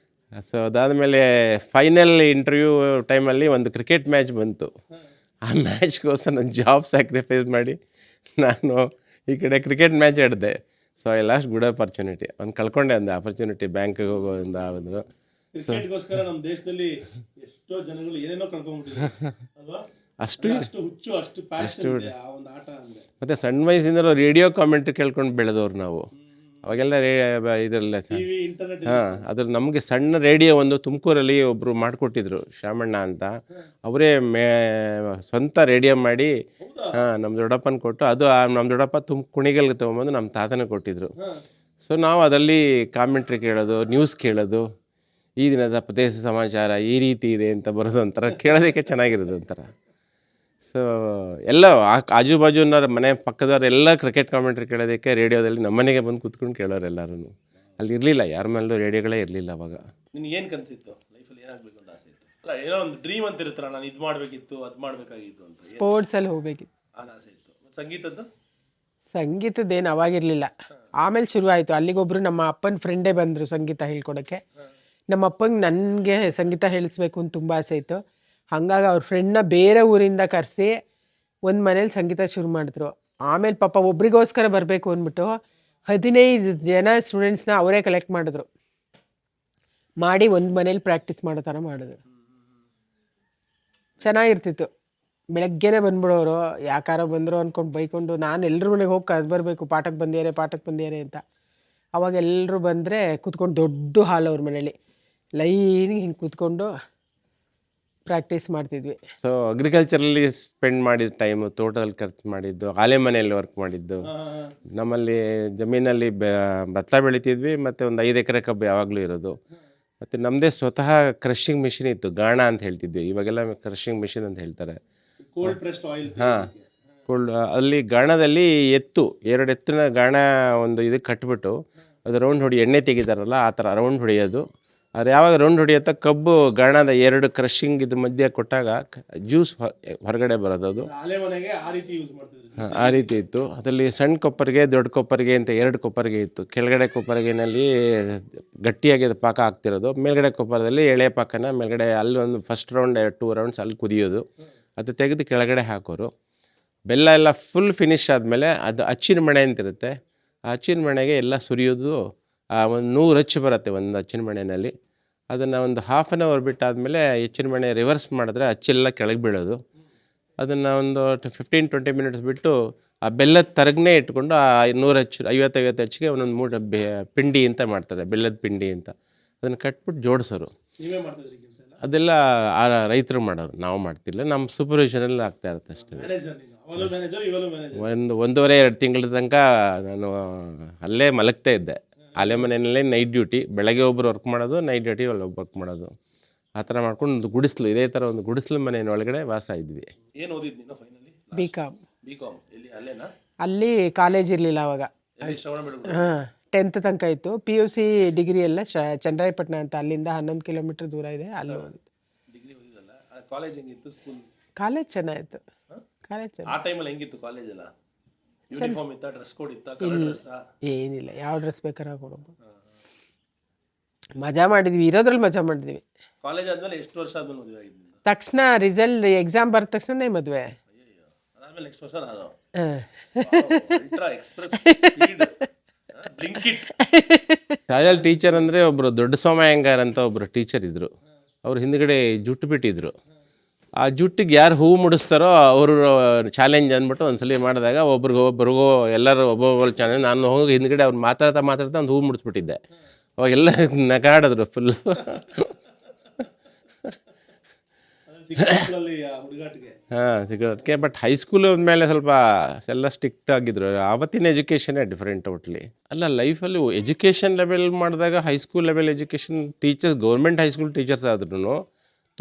ಸೊ ಅದಾದಮೇಲೆ ಫೈನಲ್ ಇಂಟರ್ವ್ಯೂ ಟೈಮಲ್ಲಿ ಒಂದು ಕ್ರಿಕೆಟ್ ಮ್ಯಾಚ್ ಬಂತು. ಆ ಮ್ಯಾಚ್ಗೋಸ್ಕರ ನಾನು ಜಾಬ್ ಸ್ಯಾಕ್ರಿಫೈಸ್ ಮಾಡಿ ನಾನು ಈ ಕಡೆ ಕ್ರಿಕೆಟ್ ಮ್ಯಾಚ್ ಆಡಿದೆ. So I lost good opportunity. ಒಂದು ಕಳ್ಕೊಂಡೆ ಒಂದು ಆಪರ್ಚುನಿಟಿ ಬ್ಯಾಂಕಿಗೆ ಹೋಗೋ ಒಂದು ಆದ್ರು. ಕ್ರಿಕೆಟ್ಗೋಸ್ಕರ ನಮ್ಮ ದೇಶದಲ್ಲಿ ಎಷ್ಟೋ ಜನಗಳು ಏನೇನೋ ಕಳ್ಕೊಂಡ್ಬಿಟ್ಟಿದ್ದಾರೆ ಅಲ್ವಾ? ಅಷ್ಟು ಹುಚ್ಚು, ಅಷ್ಟು ಪ್ಯಾಷನ್ ಇದೆ ಆ ಒಂದು ಆಟ ಅಂದರೆ. ಮತ್ತು ಸಣ್ಣ ವಯಸ್ಸಿಂದಲೂ ರೇಡಿಯೋ ಕಾಮೆಂಟ್ರಿ ಕೇಳ್ಕೊಂಡು ಬೆಳೆದವ್ರು ನಾವು. ಅವಾಗೆಲ್ಲ ಇದರಲ್ಲ ಹಾಂ, ಅದ್ರ ನಮಗೆ ಸಣ್ಣ ರೇಡಿಯೋ ಒಂದು ತುಮಕೂರಲ್ಲಿ ಒಬ್ಬರು ಮಾಡಿಕೊಟ್ಟಿದ್ರು, ಶಾಮಣ್ಣ ಅಂತ. ಅವರೇ ಸ್ವಂತ ರೇಡಿಯೋ ಮಾಡಿ ನಮ್ಮ ದೊಡ್ಡಪ್ಪನ ಕೊಟ್ಟು, ಅದು ನಮ್ಮ ದೊಡ್ಡಪ್ಪ ಕುಣಿಗಲ್ಗೆ ತೊಗೊಂಬಂದು ನಮ್ಮ ತಾತನ ಕೊಟ್ಟಿದ್ರು. ಸೊ ನಾವು ಅದರಲ್ಲಿ ಕಾಮೆಂಟ್ರಿ ಕೇಳೋದು, ನ್ಯೂಸ್ ಕೇಳೋದು, ಈ ದಿನದ ಪ್ರದೇಶ ಸಮಾಚಾರ ಈ ರೀತಿ ಇದೆ ಅಂತ ಬರೋದು ಒಂಥರ ಕೇಳೋದಕ್ಕೆ ಚೆನ್ನಾಗಿರೋದು ಒಂಥರ. ಸೊ ಎಲ್ಲ ಆಜು ಬಾಜುನವ್ರ ಮನೆ ಪಕ್ಕದವರೆಲ್ಲ ಕ್ರಿಕೆಟ್ ಕಾಮೆಂಟ್ರಿ ಕೇಳೋದಕ್ಕೆ ರೇಡಿಯೋದಲ್ಲಿ ನಮ್ಮನೆಗೆ ಬಂದು ಕೂತ್ಕೊಂಡು ಕೇಳೋರು ಎಲ್ಲರೂ. ಅಲ್ಲಿ ಇರಲಿಲ್ಲ, ಯಾರ ಮೇಲೂ ರೇಡಿಯೋಗಳೇ ಇರಲಿಲ್ಲ ಅವಾಗ. ನಿನಗೆ ಏನು ಕನಸಿತ್ತು ಲೈಫಲ್ಲಿ, ಏನಾಗಬೇಕು ಅಂತ ಆಸೆ ಇತ್ತು? ಅಲ್ಲ, ಏನೋ ಒಂದು ಡ್ರೀಮ್ ಅಂತ ಇರುತ್ತಲ್ಲ, ನಾನು ಇದು ಮಾಡಬೇಕಿತ್ತು, ಅದು ಮಾಡಬೇಕಾಗಿತ್ತು ಅಂತ. ಸ್ಪೋರ್ಟ್ಸಲ್ಲಿ ಹೋಗ್ಬೇಕಿತ್ತು, ಅದು ಆಸೆ ಇತ್ತು. ಸಂಗೀತದ್ದು? ಸಂಗೀತದ್ದೇನು ಅವಾಗಿರಲಿಲ್ಲ, ಆಮೇಲೆ ಶುರು ಆಯಿತು. ಅಲ್ಲಿಗೊಬ್ಬರು ನಮ್ಮ ಅಪ್ಪನ ಫ್ರೆಂಡೇ ಬಂದರು ಸಂಗೀತ ಹೇಳ್ಕೊಡೋಕ್ಕೆ. ನಮ್ಮ ಅಪ್ಪಂಗೆ ನನಗೆ ಸಂಗೀತ ಹೇಳಿಸ್ಬೇಕು ಅಂತ ತುಂಬ ಆಸೆ ಇತ್ತು. ಹಾಗಾಗಿ ಅವ್ರ ಫ್ರೆಂಡ್ನ ಬೇರೆ ಊರಿಂದ ಕರೆಸಿ ಒಂದು ಮನೇಲಿ ಸಂಗೀತ ಶುರು ಮಾಡಿದ್ರು. ಆಮೇಲೆ ಪಾಪ ಒಬ್ರಿಗೋಸ್ಕರ ಬರಬೇಕು ಅಂದ್ಬಿಟ್ಟು 15 ಜನ ಸ್ಟೂಡೆಂಟ್ಸ್ನ ಅವರೇ ಕಲೆಕ್ಟ್ ಮಾಡಿದ್ರು, ಮಾಡಿ ಒಂದು ಮನೇಲಿ ಪ್ರಾಕ್ಟೀಸ್ ಮಾಡೋ ಥರ ಮಾಡಿದ್ರು. ಚೆನ್ನಾಗಿರ್ತಿತ್ತು. ಬೆಳಗ್ಗೆನೇ ಬಂದ್ಬಿಡೋರು, ಯಾಕಾರೋ ಬಂದರು ಅಂದ್ಕೊಂಡು ಬೈಕೊಂಡು. ನಾನು ಎಲ್ಲರ ಮನೆಗೆ ಹೋಗಿ ಕದ್ದು ಬರಬೇಕು, ಪಾಠಕ್ಕೆ ಬಂದಿದ್ದಾರೆ ಅಂತ. ಅವಾಗ ಎಲ್ಲರೂ ಬಂದರೆ ಕೂತ್ಕೊಂಡು ದೊಡ್ಡ ಹಾಲ್ ಅವ್ರ ಮನೇಲಿ ಲೈನಿಗೆ ಹಿಂಗೆ ಕೂತ್ಕೊಂಡು ಪ್ರಾಕ್ಟೀಸ್ ಮಾಡ್ತಿದ್ವಿ. ಸೊ ಅಗ್ರಿಕಲ್ಚರಲ್ಲಿ ಸ್ಪೆಂಡ್ ಮಾಡಿದ ಟೈಮು, ತೋಟದಲ್ಲಿ ಖರ್ಚು ಮಾಡಿದ್ದು, ಆಲೆ ಮನೆಯಲ್ಲಿ ವರ್ಕ್ ಮಾಡಿದ್ದು. ನಮ್ಮಲ್ಲಿ ಜಮೀನಲ್ಲಿ ಭತ್ತ ಬೆಳಿತಿದ್ವಿ, ಮತ್ತು ಒಂದು 5 ಎಕರೆ ಕಬ್ಬು ಯಾವಾಗಲೂ ಇರೋದು. ಮತ್ತು ನಮ್ಮದೇ ಸ್ವತಃ ಕ್ರಷಿಂಗ್ ಮಿಷಿನ್ ಇತ್ತು, ಗಾಣ ಅಂತ ಹೇಳ್ತಿದ್ವಿ. ಇವಾಗೆಲ್ಲ ಕ್ರಷಿಂಗ್ ಮಿಷಿನ್ ಅಂತ ಹೇಳ್ತಾರೆ. ಹಾಂ, ಅಲ್ಲಿ ಗಾಣದಲ್ಲಿ ಎತ್ತು, 2 ಎತ್ತಿನ ಗಾಣ ಒಂದು ಇದಕ್ಕೆ ಕಟ್ಬಿಟ್ಟು ಅದು ರೌಂಡ್ ಹೊಡಿ, ಎಣ್ಣೆ ತೆಗಿತಾರಲ್ಲ ಆ ಥರ ರೌಂಡ್ ಹೊಡೆಯೋದು. ಅದು ಯಾವಾಗ ರೌಂಡ್ ಹೊಡಿಯುತ್ತಾ ಕಬ್ಬು ಗಾಣದ 2 ಕ್ರಷಿಂಗ್ ಇದ್ರ ಮಧ್ಯೆ ಕೊಟ್ಟಾಗ ಜ್ಯೂಸ್ ಹೊರಗಡೆ ಬರೋದು. ಅದು ಆ ರೀತಿ ಇತ್ತು. ಅದರಲ್ಲಿ ಸಣ್ಣ ಕೊಪ್ಪರಿಗೆ, ದೊಡ್ಡ ಕೊಪ್ಪರಿಗೆ ಅಂತ 2 ಕೊಪ್ಪರಿಗೆ ಇತ್ತು. ಕೆಳಗಡೆ ಕೊಪ್ಪರಿಗೆನಲ್ಲಿ ಗಟ್ಟಿಯಾಗಿ ಪಾಕ ಹಾಕ್ತಿರೋದು, ಮೇಲ್ಗಡೆ ಕೊಪ್ಪರದಲ್ಲಿ ಎಳೆ ಪಾಕನ ಮೇಲ್ಗಡೆ ಅಲ್ಲಿ ಒಂದು ಫಸ್ಟ್ ರೌಂಡ್ 2 ರೌಂಡ್ಸ್ ಅಲ್ಲಿ ಕುದಿಯೋದು. ಅದು ತೆಗೆದು ಕೆಳಗಡೆ ಹಾಕೋರು. ಬೆಲ್ಲ ಎಲ್ಲ ಫುಲ್ ಫಿನಿಶ್ ಆದಮೇಲೆ ಅದು ಅಚ್ಚಿನ ಮಣೆ ಅಂತಿರುತ್ತೆ, ಆ ಅಚ್ಚಿನ ಮಣೆಗೆ ಎಲ್ಲ ಸುರಿಯೋದು. ಒಂದು 100 ಅಚ್ಚು ಬರುತ್ತೆ ಒಂದು ಅಚ್ಚಿನ ಮಣೆಯಲ್ಲಿ. ಅದನ್ನು ಒಂದು 1/2 hour ಬಿಟ್ಟಾದಮೇಲೆ ಹೆಚ್ಚಿನ ಮಣೆ ರಿವರ್ಸ್ ಮಾಡಿದ್ರೆ ಅಚ್ಚೆಲ್ಲ ಕೆಳಗೆ ಬೀಳೋದು. ಅದನ್ನು ಒಂದು 15-20 ಮಿನಿಟ್ಸ್ ಬಿಟ್ಟು ಆ ಬೆಲ್ಲದ ತರಗನೇ ಇಟ್ಕೊಂಡು ಆ 100 ಅಚ್ಚು 50 ಅಚ್ಚಿಗೆ ಒಂದೊಂದು ಮೂಟೆ ಪಿಂಡಿ ಅಂತ ಮಾಡ್ತಾರೆ, ಬೆಲ್ಲದ ಪಿಂಡಿ ಅಂತ. ಅದನ್ನು ಕಟ್ಬಿಟ್ಟು ಜೋಡಿಸೋರು. ಅದೆಲ್ಲ ಆ ರೈತರು ಮಾಡೋರು, ನಾವು ಮಾಡ್ತಿಲ್ಲ. ನಮ್ಮ ಸೂಪರ್ವಿಷನಲ್ಲಿ ಆಗ್ತಾ ಇರುತ್ತೆ ಅಷ್ಟೇ. 1.5-2 ತಿಂಗಳ ತನಕ ನಾನು ಅಲ್ಲೇ ಮಲಗ್ತಾ ಇದ್ದೆ. ಅಲ್ಲೇ ಮನೆಯಲ್ಲೇ ನೈಟ್ ಡ್ಯೂಟಿ, ಬೆಳಗ್ಗೆ ಒಬ್ಬರು ವರ್ಕ್ ಮಾಡೋದು, ನೈಟ್ ಡ್ಯೂಟಿ ಒಬ್ಬರು ವರ್ಕ್ ಮಾಡೋದು. ಆ ಥರ ಮಾಡ್ಕೊಂಡು ಒಂದು ಗುಡಿಸ್ಲು, ಇದೇ ಥರ ಒಂದು ಗುಡಿಸ್ಲು ಮನೆಯ ಒಳಗಡೆ ವಾಸ ಇದ್ವಿ. ಏನು ಓದಿದ್ದು ನೀನು ಫೈನಲಿ? BCom. ಅಲ್ಲೇನಾ? ಅಲ್ಲಿ ಕಾಲೇಜ್ ಇರಲಿಲ್ಲ ಅವಾಗ. ಹಾಂ, 10th ತನಕ ಇತ್ತು. PUC ಡಿಗ್ರಿ ಎಲ್ಲ ಚನ್ನರಾಯಪಟ್ಟಣ ಅಂತ, ಅಲ್ಲಿಂದ 11 ಕಿಲೋಮೀಟರ್ ದೂರ ಇದೆ, ಅಲ್ಲಿ ಓದಿದ್ದು. ಡಿಗ್ರಿ ಓದಿದಲ್ಲ. ಕಾಲೇಜ್ ಹೆಂಗಿತ್ತು? ಸ್ಕೂಲ್ ಕಾಲೇಜ್ ಚೆನ್ನಾಗಿತ್ತು. ಕಾಲೇಜ್ ಆ ಟೈಮಲ್ಲಿ ಹೆಂಗಿತ್ತು ಕಾಲೇಜ್ ಎಲ್ಲ? ಯೂನಿಫಾರ್ಮ್ ಇತ್ತಾ, ಡ್ರೆಸ್ ಕೋಡ್ ಇತ್ತಾ, ಕಲರ್ ಡ್ರೆಸ್? ಏನಿಲ್ಲ, ಯಾವ ಡ್ರೆಸ್ ಬೇಕಾದ್ರೆ ಹಾಕೊಡೋದು. ಮಜಾ ಮಾಡಿದ್ವಿ, ಇರೋದ್ರಲ್ಲಿ ಮಜಾ ಮಾಡಿದ್ವಿ. ಕಾಲೇಜ್ ಆದ್ಮೇಲೆ ಎಷ್ಟು ವರ್ಷ ಆದ್ಮೇಲೆ ಮದುವೆ ಆಗಿದ್ದು? ತಕ್ಷಣ ರಿಸಲ್ಟ್ ಎಕ್ಸಾಮ್ ಬರೆದ ತಕ್ಷಣ ಮದುವೆ. ಅದಾದ್ಮೇಲೆ ನೆಕ್ಸ್ಟ್ ವರ್ಷ ನಾನು ಶಾಲೆಯಲ್ಲಿ ಟೀಚರ್ ಅಂದರೆ ಒಬ್ಬರು ದೊಡ್ಡ ಸೋಮಯ್ಯಂಗಾರ್ ಅಂತ ಒಬ್ಬರು ಟೀಚರ್ ಇದ್ದರು. ಅವ್ರು ಹಿಂದ್ಗಡೆ ಜುಟ್ಟು ಬಿಟ್ಟಿದ್ರು. ಆ ಜುಟ್ಟಿಗೆ ಯಾರು ಹೂವು ಮುಡಿಸ್ತಾರೋ ಅವರು ಚಾಲೆಂಜ್ ಅಂದ್ಬಿಟ್ಟು ಒಂದ್ಸಲ ಮಾಡಿದಾಗ ಒಬ್ರಿಗೂ ಎಲ್ಲರೂ ಒಬ್ಬೊಬ್ಬರು ಚಾಲೆಂಜ್. ನಾನು ಹೋಗಿ ಹಿಂದ್ಗಡೆ ಅವ್ರು ಮಾತಾಡ್ತಾ ಒಂದು ಹೂವು ಮುಡಿಸ್ಬಿಟ್ಟಿದ್ದೆ. ಅವಾಗೆಲ್ಲ ನಗಾಡಿದ್ರು ಫುಲ್ಲು. ಹಾಂ ಸಿಗೋದಕ್ಕೆ. ಬಟ್ ಹೈಸ್ಕೂಲ್ ಮೇಲೆ ಸ್ವಲ್ಪ ಎಲ್ಲ ಸ್ಟ್ರಿಕ್ಟ್ ಆಗಿದ್ರು. ಆವತ್ತಿನ ಎಜುಕೇಷನ್ನೇ ಡಿಫ್ರೆಂಟ್ ಟೋಟ್ಲಿ. ಅಲ್ಲ ಲೈಫಲ್ಲಿ ಎಜುಕೇಷನ್ ಲೆವೆಲ್ ಮಾಡಿದಾಗ high school level education teachers, government high school teachers ಆದ್ರೂ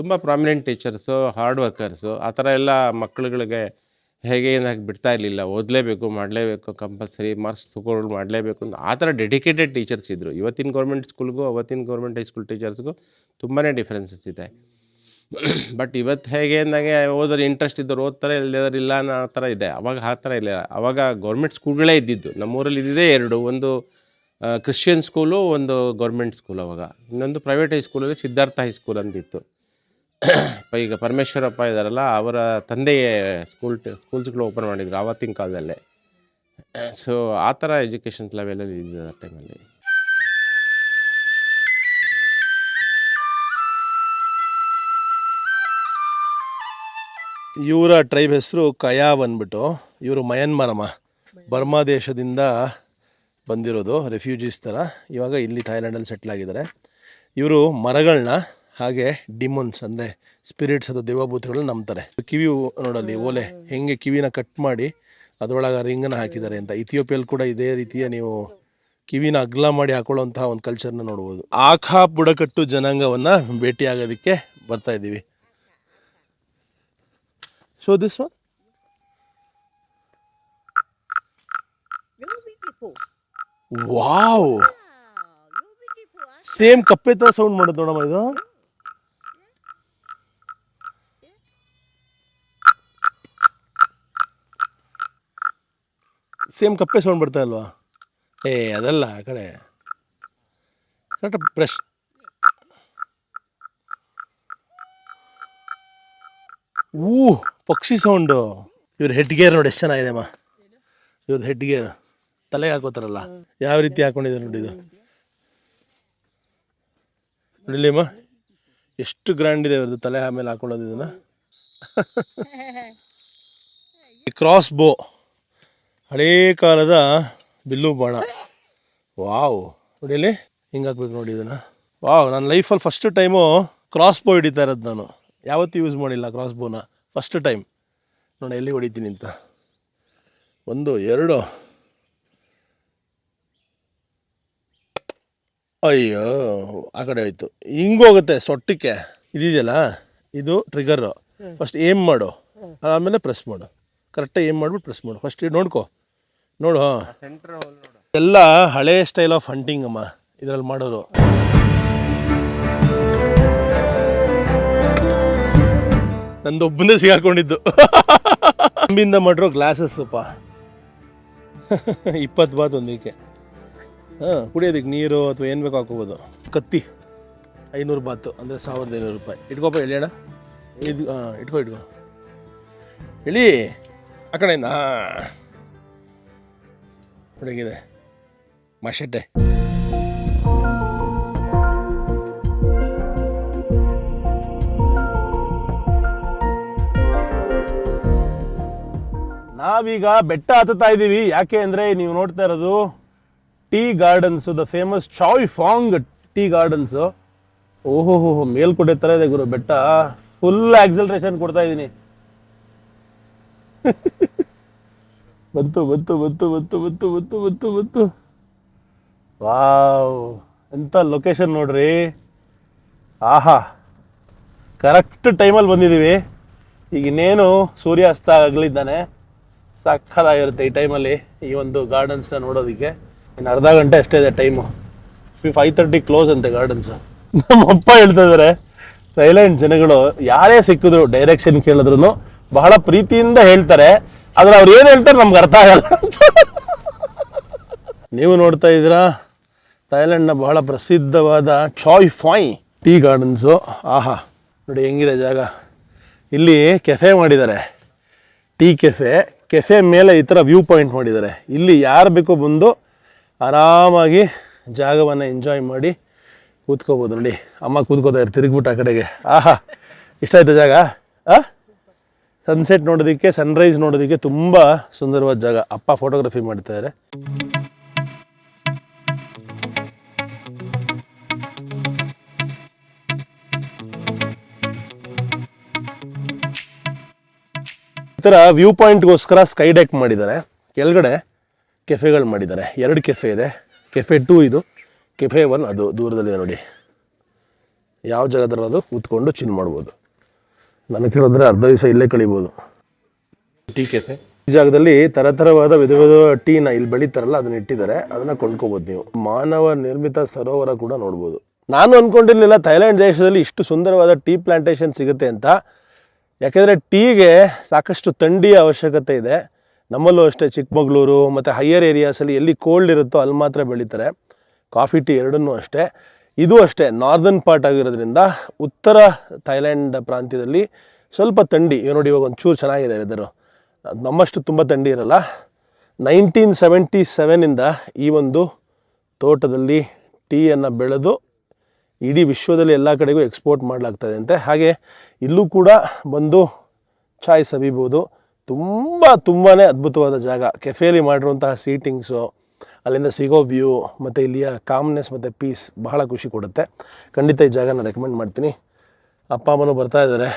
ತುಂಬ ಪ್ರಾಮಿನೆಂಟ್ ಟೀಚರ್ಸು, ಹಾರ್ಡ್ ವರ್ಕರ್ಸು, ಆ ಥರ ಎಲ್ಲ ಮಕ್ಕಳುಗಳಿಗೆ ಹೇಗೆ ಏನಾಗಿ ಬಿಡ್ತಾ ಇರಲಿಲ್ಲ. ಓದಲೇಬೇಕು, ಮಾಡಲೇಬೇಕು, ಕಂಪಲ್ಸರಿ ಮಾರ್ಕ್ಸ್ ತಗೊಳ್ಳೋ ಮಾಡಲೇಬೇಕು ಅಂತ ಆ ಥರ ಡೆಡಿಕೇಟೆಡ್ ಟೀಚರ್ಸ್ ಇದ್ದರು. ಇವತ್ತಿನ ಗೌರ್ಮೆಂಟ್ ಸ್ಕೂಲ್ಗೂ ಅವತ್ತಿನ ಗೌರ್ಮೆಂಟ್ ಹೈಸ್ಕೂಲ್ ಟೀಚರ್ಸ್ಗೂ ತುಂಬಾ ಡಿಫ್ರೆನ್ಸಸ್ ಇದೆ. ಬಟ್ ಇವತ್ತು ಹೇಗೆ ಅಂದಾಗೆ ಓದೋರು ಇಂಟ್ರೆಸ್ಟ್ ಇದ್ದವ್ರು ಓದ್ತಾರೆ, ಇಲ್ಲದವ್ರು ಇಲ್ಲ ಅನ್ನೋ ಆ ಥರ ಇದೆ. ಅವಾಗ ಆ ಥರ ಇಲ್ಲ. ಅವಾಗ ಗೌರ್ಮೆಂಟ್ ಸ್ಕೂಲ್ಗಳೇ ಇದ್ದಿದ್ದು. ನಮ್ಮೂರಲ್ಲಿ ಇದ್ದಿದ್ದೇ 2, ಒಂದು ಕ್ರಿಶ್ಚಿಯನ್ ಸ್ಕೂಲು, ಒಂದು ಗೌರ್ಮೆಂಟ್ ಸ್ಕೂಲ್. ಅವಾಗ ಇನ್ನೊಂದು ಪ್ರೈವೇಟ್ ಹೈಸ್ಕೂಲಲ್ಲಿ ಸಿದ್ಧಾರ್ಥ ಹೈಸ್ಕೂಲ್ ಅಂತಿತ್ತು. ಈಗ ಪರಮೇಶ್ವರಪ್ಪ ಇದ್ದಾರಲ್ಲ, ಅವರ ತಂದೆಯೇ ಸ್ಕೂಲ್ಸ್ಗಳು ಓಪನ್ ಮಾಡಿದ್ರು ಆವತ್ತಿನ ಕಾಲದಲ್ಲೇ. ಸೊ ಆ ಥರ ಎಜುಕೇಷನ್ ಲೆವೆಲಲ್ಲಿ ಇದ್ದಿದ್ದು ಆ ಟೈಮಲ್ಲಿ. ಇವರ ಟ್ರೈಬ್ ಹೆಸರು ಕಯಾ ಬಂದ್ಬಿಟ್ಟು. ಇವರು ಮಯನ್ಮಾರಮ್ಮ, ಬರ್ಮಾ ದೇಶದಿಂದ ಬಂದಿರೋದು, ರೆಫ್ಯೂಜೀಸ್ ಥರ. ಇವಾಗ ಇಲ್ಲಿ ಥಾಯ್ಲ್ಯಾಂಡಲ್ಲಿ ಸೆಟ್ಲ್ ಆಗಿದ್ದಾರೆ. ಇವರು ಮರಗಳನ್ನ ಹಾಗೆ ಡಿಮೋನ್ಸ್ ಅಂದರೆ ಸ್ಪಿರಿಟ್ಸ್ ಅಥವಾ ದೇವಭೂತಗಳನ್ನ ನಂಬ್ತಾರೆ. ಕಿವಿ ನೋಡಲ್ಲಿ ಓಲೆ ಹೆಂಗೆ ಕಿವಿನ ಕಟ್ ಮಾಡಿ ಅದರೊಳಗೆ ರಿಂಗನ್ನು ಹಾಕಿದ್ದಾರೆ ಅಂತ. ಇಥಿಯೋಪಿಯಲ್ಲಿ ಕೂಡ ಇದೇ ರೀತಿಯ ನೀವು ಕಿವಿನ ಅಗ್ಲ ಮಾಡಿ ಹಾಕೊಳ್ಳೋಂತಹ ಒಂದು ಕಲ್ಚರ್ನ ನೋಡ್ಬೋದು. ಆಖಾ ಬುಡಕಟ್ಟು ಜನಾಂಗವನ್ನು ಭೇಟಿಯಾಗೋದಕ್ಕೆ ಬರ್ತಾ ಇದ್ದೀವಿ. So this one? Beautiful. Wow! Wow, beautiful. Same ಕಪ್ಪೆ ಥರ ಸೌಂಡ್ ಮಾಡುತ್ತೆ ನೋಡಮ್ಮ ಇದು. ಸೇಮ್ ಕಪ್ಪೆ ಸೌಂಡ್ ಬರ್ತಾ ಇಲ್ವಾ? ಅದಲ್ಲ, ಆ ಕಡೆ ಕರೆಕ್ಟ್ ಬ್ರಷ್. ಪಕ್ಷಿ ಸೌಂಡು. ಇವ್ರ ಹೆಡ್ ಗೇರ್ ನೋಡಿ ಎಷ್ಟು ಚೆನ್ನಾಗಿದೆ ಅಮ್ಮ. ಇವ್ರದ್ದು ಹೆಡ್ ಗೇರ್ ತಲೆಗೆ ಹಾಕೋತಾರಲ್ಲ, ಯಾವ ರೀತಿ ಹಾಕೊಂಡಿದ್ದಾರೆ ನೋಡಿ. ಇದು ನೋಡಿಲಿ ಅಮ್ಮ, ಎಷ್ಟು ಗ್ರ್ಯಾಂಡ್ ಇದೆ ಇವ್ರದ್ದು ತಲೆ ಆಮೇಲೆ ಹಾಕೊಳ್ಳೋದು ಇದನ್ನು. ಕ್ರಾಸ್ ಬೋ, ಹಳೇ ಕಾಲದ ಬಿಲ್ಲು ಬಾಣ. ವಾವ್, ನೋಡಿಲಿ ಹಿಂಗೆ ಹಾಕ್ಬೇಕು ನೋಡಿ ಇದನ್ನು. ವಾವ್, ನನ್ನ ಲೈಫಲ್ಲಿ ಫಸ್ಟ್ ಟೈಮು ಕ್ರಾಸ್ ಬೋ ಹಿಡಿತಾ ಇರೋದು. ನಾನು ಯಾವತ್ತೂ ಯೂಸ್ ಮಾಡಿಲ್ಲ ಕ್ರಾಸ್ ಬೋನ, ಫಸ್ಟ್ ಟೈಮ್ ನೋಡಿ ಎಲ್ಲಿ ಹೊಡಿತೀನಿ ಅಂತ. 1 2 ಅಯ್ಯೋ ಆ ಕಡೆ ಹೋಯ್ತು. ಹಿಂಗೋಗುತ್ತೆ ಸೊಟ್ಟಕ್ಕೆ. ಇದೆಯಲ್ಲ ಇದು ಟ್ರಿಗರು. ಫಸ್ಟ್ ಏಮ್ ಮಾಡು, ಆಮೇಲೆ ಪ್ರೆಸ್ ಮಾಡು. ಕರೆಕ್ಟಾಗಿ ಏಮ್ ಮಾಡಿಬಿಟ್ಟು ಪ್ರೆಸ್ ಮಾಡು. ಫಸ್ಟ್ ನೋಡ್ಕೊ, ನೋಡು. ಹಾಂ, ಎಲ್ಲ ಹಳೇ ಸ್ಟೈಲ್ ಆಫ್ ಹಂಟಿಂಗ್ ಅಮ್ಮ ಇದರಲ್ಲಿ ಮಾಡೋರು. ನಂದೊಬ್ಬನೇ ಸಿಗಾಕೊಂಡಿದ್ದು. ಅಂಬಿಂದ ಮಾಡಿರೋ ಗ್ಲಾಸಸ್ಸಪ್ಪ. 20 ಬಾತ್ ಒಂದಕ್ಕೆ. ಹಾಂ, ಕುಡಿಯೋದಕ್ಕೆ ನೀರು ಅಥವಾ ಏನು ಬೇಕೋ ಹಾಕೋಬೋದು. ಕತ್ತಿ 500 ಬಾತು ಅಂದರೆ 1500 ರೂಪಾಯಿ. ಇಟ್ಕೋಪ ಹೇಳಿ ಅಣ್ಣ. ಇದು ಹಾಂ, ಇಟ್ಕೋ ಹೇಳಿ ಆ ಕಡೆಯಿಂದ. ಹಾಂ, ಹುಡುಗಿದೆ ಮಾಶೆಟ್ಟೆ. ನಾವೀಗ ಬೆಟ್ಟ ಹತ್ತುತ್ತಾ ಇದ್ದೀವಿ. ಯಾಕೆ ಅಂದರೆ ನೀವು ನೋಡ್ತಾ ಇರೋದು tea gardens, the famous Choui Fong tea gardens. ಓಹೋ, ಮೇಲ್ಕೋಟೆ ಥರ ಇದೆ ಗುರು ಬೆಟ್ಟ. ಫುಲ್ ಆಕ್ಸಲರೇಷನ್ ಕೊಡ್ತಾ ಇದ್ದೀನಿ. ಬಂತು ಬಂತು ಬಂತು ಬಂತು ಬಂತು ಬಂತು ಬಂತು ಬಂತು. ವಾವ್, ಎಂಥ ಲೊಕೇಶನ್ ನೋಡ್ರಿ. ಆಹಾ, ಕರೆಕ್ಟ್ ಟೈಮಲ್ಲಿ ಬಂದಿದ್ದೀವಿ. ಈಗ ಇನ್ನೇನು ಸೂರ್ಯಾಸ್ತ ಆಗಲಿದ್ದಾನೆ. ಸಕ್ಕದಾಗಿರುತ್ತೆ ಈ ಟೈಮಲ್ಲಿ ಈ ಒಂದು ಗಾರ್ಡನ್ಸ್ನ ನೋಡೋದಕ್ಕೆ. ಇನ್ನು ಅರ್ಧ ಗಂಟೆ ಅಷ್ಟೇ ಇದೆ ಟೈಮು. 5:30 ಕ್ಲೋಸ್ ಅಂತೆ ಗಾರ್ಡನ್ಸು. ನಮ್ಮಪ್ಪ ಹೇಳ್ತಾ ಇದ್ದಾರೆ, ಥೈಲ್ಯಾಂಡ್ ಜನಗಳು ಯಾರೇ ಸಿಕ್ಕಿದ್ರು ಡೈರೆಕ್ಷನ್ ಕೇಳಿದ್ರು ಬಹಳ ಪ್ರೀತಿಯಿಂದ ಹೇಳ್ತಾರೆ, ಆದರೆ ಅವ್ರು ಏನು ಹೇಳ್ತಾರೆ ನಮ್ಗೆ ಅರ್ಥ ಆಗಲ್ಲ. ನೀವು ನೋಡ್ತಾ ಇದ್ದೀರಾ ಥೈಲ್ಯಾಂಡ್ನ ಬಹಳ ಪ್ರಸಿದ್ಧವಾದ ಚಾಯ್ ಫಾಯ್ ಟೀ ಗಾರ್ಡನ್ಸು. ಆಹಾ, ನೋಡಿ ಹೆಂಗಿದೆ ಜಾಗ. ಇಲ್ಲಿ ಕೆಫೆ ಮಾಡಿದ್ದಾರೆ, ಟೀ ಕೆಫೆ ಮೇಲೆ ಈ ಥರ ವ್ಯೂ ಪಾಯಿಂಟ್ ಮಾಡಿದ್ದಾರೆ. ಇಲ್ಲಿ ಯಾರು ಬೇಕೋ ಬಂದು ಆರಾಮಾಗಿ ಜಾಗವನ್ನು ಎಂಜಾಯ್ ಮಾಡಿ ಕೂತ್ಕೋಬೋದು. ನೋಡಿ ಅಮ್ಮ ಕೂತ್ಕೋತಾ ಇರ್ತಾರೆ ತಿರುಗ್ಬಿಟ್ಟು ಆ ಕಡೆಗೆ. ಆಹಾ, ಇಷ್ಟ ಆಯ್ತು ಜಾಗ. ಸನ್ಸೆಟ್ ನೋಡೋದಕ್ಕೆ, ಸನ್ರೈಸ್ ನೋಡೋದಕ್ಕೆ ತುಂಬ ಸುಂದರವಾದ ಜಾಗ. ಅಪ್ಪ ಫೋಟೋಗ್ರಫಿ ಮಾಡ್ತಾಯಿದ್ದಾರೆ. ಈ ಥರ ವ್ಯೂ ಪಾಯಿಂಟ್ಗೋಸ್ಕರ ಸ್ಕೈ ಡೆಕ್ ಮಾಡಿದ್ದಾರೆ. ಕೆಳಗಡೆ ಕೆಫೆಗಳು ಮಾಡಿದ್ದಾರೆ. 2 ಕೆಫೆ ಇದೆ. ಕೆಫೆ 2 ಇದು, ಕೆಫೆ 1 ಅದು ದೂರದಲ್ಲಿದೆ ನೋಡಿ. ಯಾವ ಜಾಗದಲ್ಲಿ ಅದು ಕೂತ್ಕೊಂಡು ಚಿಲ್ ಮಾಡ್ಬೋದು. ನನಗೆ ಕೇಳಿದ್ರೆ ಅರ್ಧ ದಿವಸ ಇಲ್ಲೇ ಕಳಿಬೋದು. ಟೀ ಕೆಫೆ ಈ ಜಾಗದಲ್ಲಿ ಥರಥರವಾದ ವಿಧ ವಿಧವಾದ ಟೀನ ಇಲ್ಲಿ ಬೆಳೀತಾರಲ್ಲ ಅದನ್ನ ಇಟ್ಟಿದ್ದಾರೆ. ಅದನ್ನ ಕೊಂಡ್ಕೋಬೋದು ನೀವು. ಮಾನವ ನಿರ್ಮಿತ ಸರೋವರ ಕೂಡ ನೋಡ್ಬೋದು. ನಾನು ಅಂದ್ಕೊಂಡಿರಲಿಲ್ಲ ಥೈಲ್ಯಾಂಡ್ ದೇಶದಲ್ಲಿ ಇಷ್ಟು ಸುಂದರವಾದ ಟೀ ಪ್ಲಾಂಟೇಶನ್ ಸಿಗುತ್ತೆ ಅಂತ. ಯಾಕೆಂದರೆ ಟೀಗೆ ಸಾಕಷ್ಟು ಥಂಡಿಯ ಅವಶ್ಯಕತೆ ಇದೆ. ನಮ್ಮಲ್ಲೂ ಅಷ್ಟೇ, ಚಿಕ್ಕಮಗಳೂರು ಮತ್ತು ಹೈಯರ್ ಏರಿಯಾಸಲ್ಲಿ ಎಲ್ಲಿ ಕೋಲ್ಡ್ ಇರುತ್ತೋ ಅಲ್ಲಿ ಮಾತ್ರ ಬೆಳೀತಾರೆ. ಕಾಫಿ ಟೀ ಎರಡನ್ನೂ ಅಷ್ಟೇ. ಇದು ಅಷ್ಟೇ ನಾರ್ದರ್ನ್ ಪಾರ್ಟ್ ಆಗಿರೋದ್ರಿಂದ ಉತ್ತರ ಥೈಲ್ಯಾಂಡ್ ಪ್ರಾಂತ್ಯದಲ್ಲಿ ಸ್ವಲ್ಪ ಥಂಡಿ. ನೋಡಿ ಇವಾಗ ಒಂಚೂರು ಚೆನ್ನಾಗಿದೆ ವೆದರು, ನಮ್ಮಷ್ಟು ತುಂಬ ಥಂಡಿ ಇರಲ್ಲ. 1977ಇಂದ ಈ ಒಂದು ತೋಟದಲ್ಲಿ ಟೀಯನ್ನು ಬೆಳೆದು ಇಡೀ ವಿಶ್ವದಲ್ಲಿ ಎಲ್ಲ ಕಡೆಗೂ ಎಕ್ಸ್ಪೋರ್ಟ್ ಮಾಡಲಾಗ್ತದೆ ಅಂತೆ. ಹಾಗೆ ಇಲ್ಲೂ ಕೂಡ ಬಂದು ಚಾಯ್ ಸವಿಬೋದು. ತುಂಬಾ ಅದ್ಭುತವಾದ ಜಾಗ. ಕೆಫೆಯಲ್ಲಿ ಮಾಡಿರುವಂತಹ ಸೀಟಿಂಗ್ಸು, ಅಲ್ಲಿಂದ ಸಿಗೋ ವ್ಯೂ ಮತ್ತು ಇಲ್ಲಿಯ ಕಾಮ್ನೆಸ್ ಮತ್ತು ಪೀಸ್ ಬಹಳ ಖುಷಿ ಕೊಡುತ್ತೆ. ಖಂಡಿತ ಈ ಜಾಗನ ರೆಕಮೆಂಡ್ ಮಾಡ್ತೀನಿ. ಅಪ್ಪ ಅಮ್ಮನೂ ಬರ್ತಾ ಇದ್ದಾರೆ.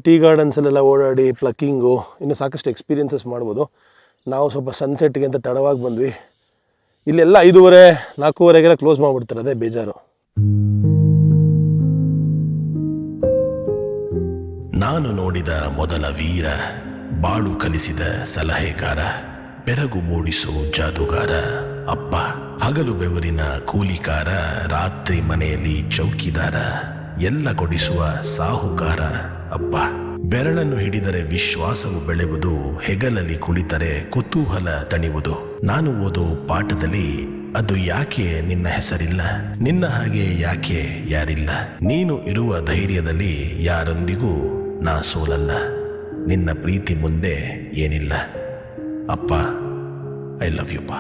ಟೀ ಗಾರ್ಡನ್ಸಲ್ಲೆಲ್ಲ ಓಡಾಡಿ ಪ್ಲಕ್ಕಿಂಗು ಇನ್ನೂ ಸಾಕಷ್ಟು ಎಕ್ಸ್ಪೀರಿಯನ್ಸಸ್ ಮಾಡ್ಬೋದು. ನಾವು ಸ್ವಲ್ಪ ಸನ್ಸೆಟ್ಗೆ ಅಂತ ತಡವಾಗಿ ಬಂದ್ವಿ. ಇಲ್ಲೆಲ್ಲ 5:30, 4:15ಗೆಲ್ಲ ಕ್ಲೋಸ್ ಮಾಡಿಬಿಡ್ತಾರೆ. ಅದೇ ಬೇಜಾರು. ನಾನು ನೋಡಿದ ಮೊದಲ ವೀರ, ಬಾಳು ಕಲಿಸಿದ ಸಲಹೆಗಾರ, ಬೆರಗು ಮೂಡಿಸೋ ಜಾದೂಗಾರ ಅಪ್ಪ. ಹಗಲು ಬೆವರಿನ ಕೂಲಿಕಾರ, ರಾತ್ರಿ ಮನೆಯಲ್ಲಿ ಚೌಕಿದಾರ, ಎಲ್ಲ ಕೊಡಿಸುವ ಸಾಹುಕಾರ ಅಪ್ಪ. ಬೆರಳನ್ನು ಹಿಡಿದರೆ ವಿಶ್ವಾಸವು ಬೆಳೆಯುವುದು, ಹೆಗಲಲ್ಲಿ ಕುಳಿತರೆ ಕುತೂಹಲ ತಣಿಯುವುದು. ನಾನು ಓದೋ ಪಾಠದಲ್ಲಿ ಅದು ಯಾಕೆ ನಿನ್ನ ಹೆಸರಿಲ್ಲ, ನಿನ್ನ ಹಾಗೆ ಯಾಕೆ ಯಾರಿಲ್ಲ, ನೀನು ಇರುವ ಧೈರ್ಯದಲ್ಲಿ ಯಾರೊಂದಿಗೂ ನಾ ಸೋಲಲ್ಲ, ನಿನ್ನ ಪ್ರೀತಿ ಮುಂದೆ ಏನಿಲ್ಲ ಅಪ್ಪ. ಐ ಲವ್ ಯು ಪಾ.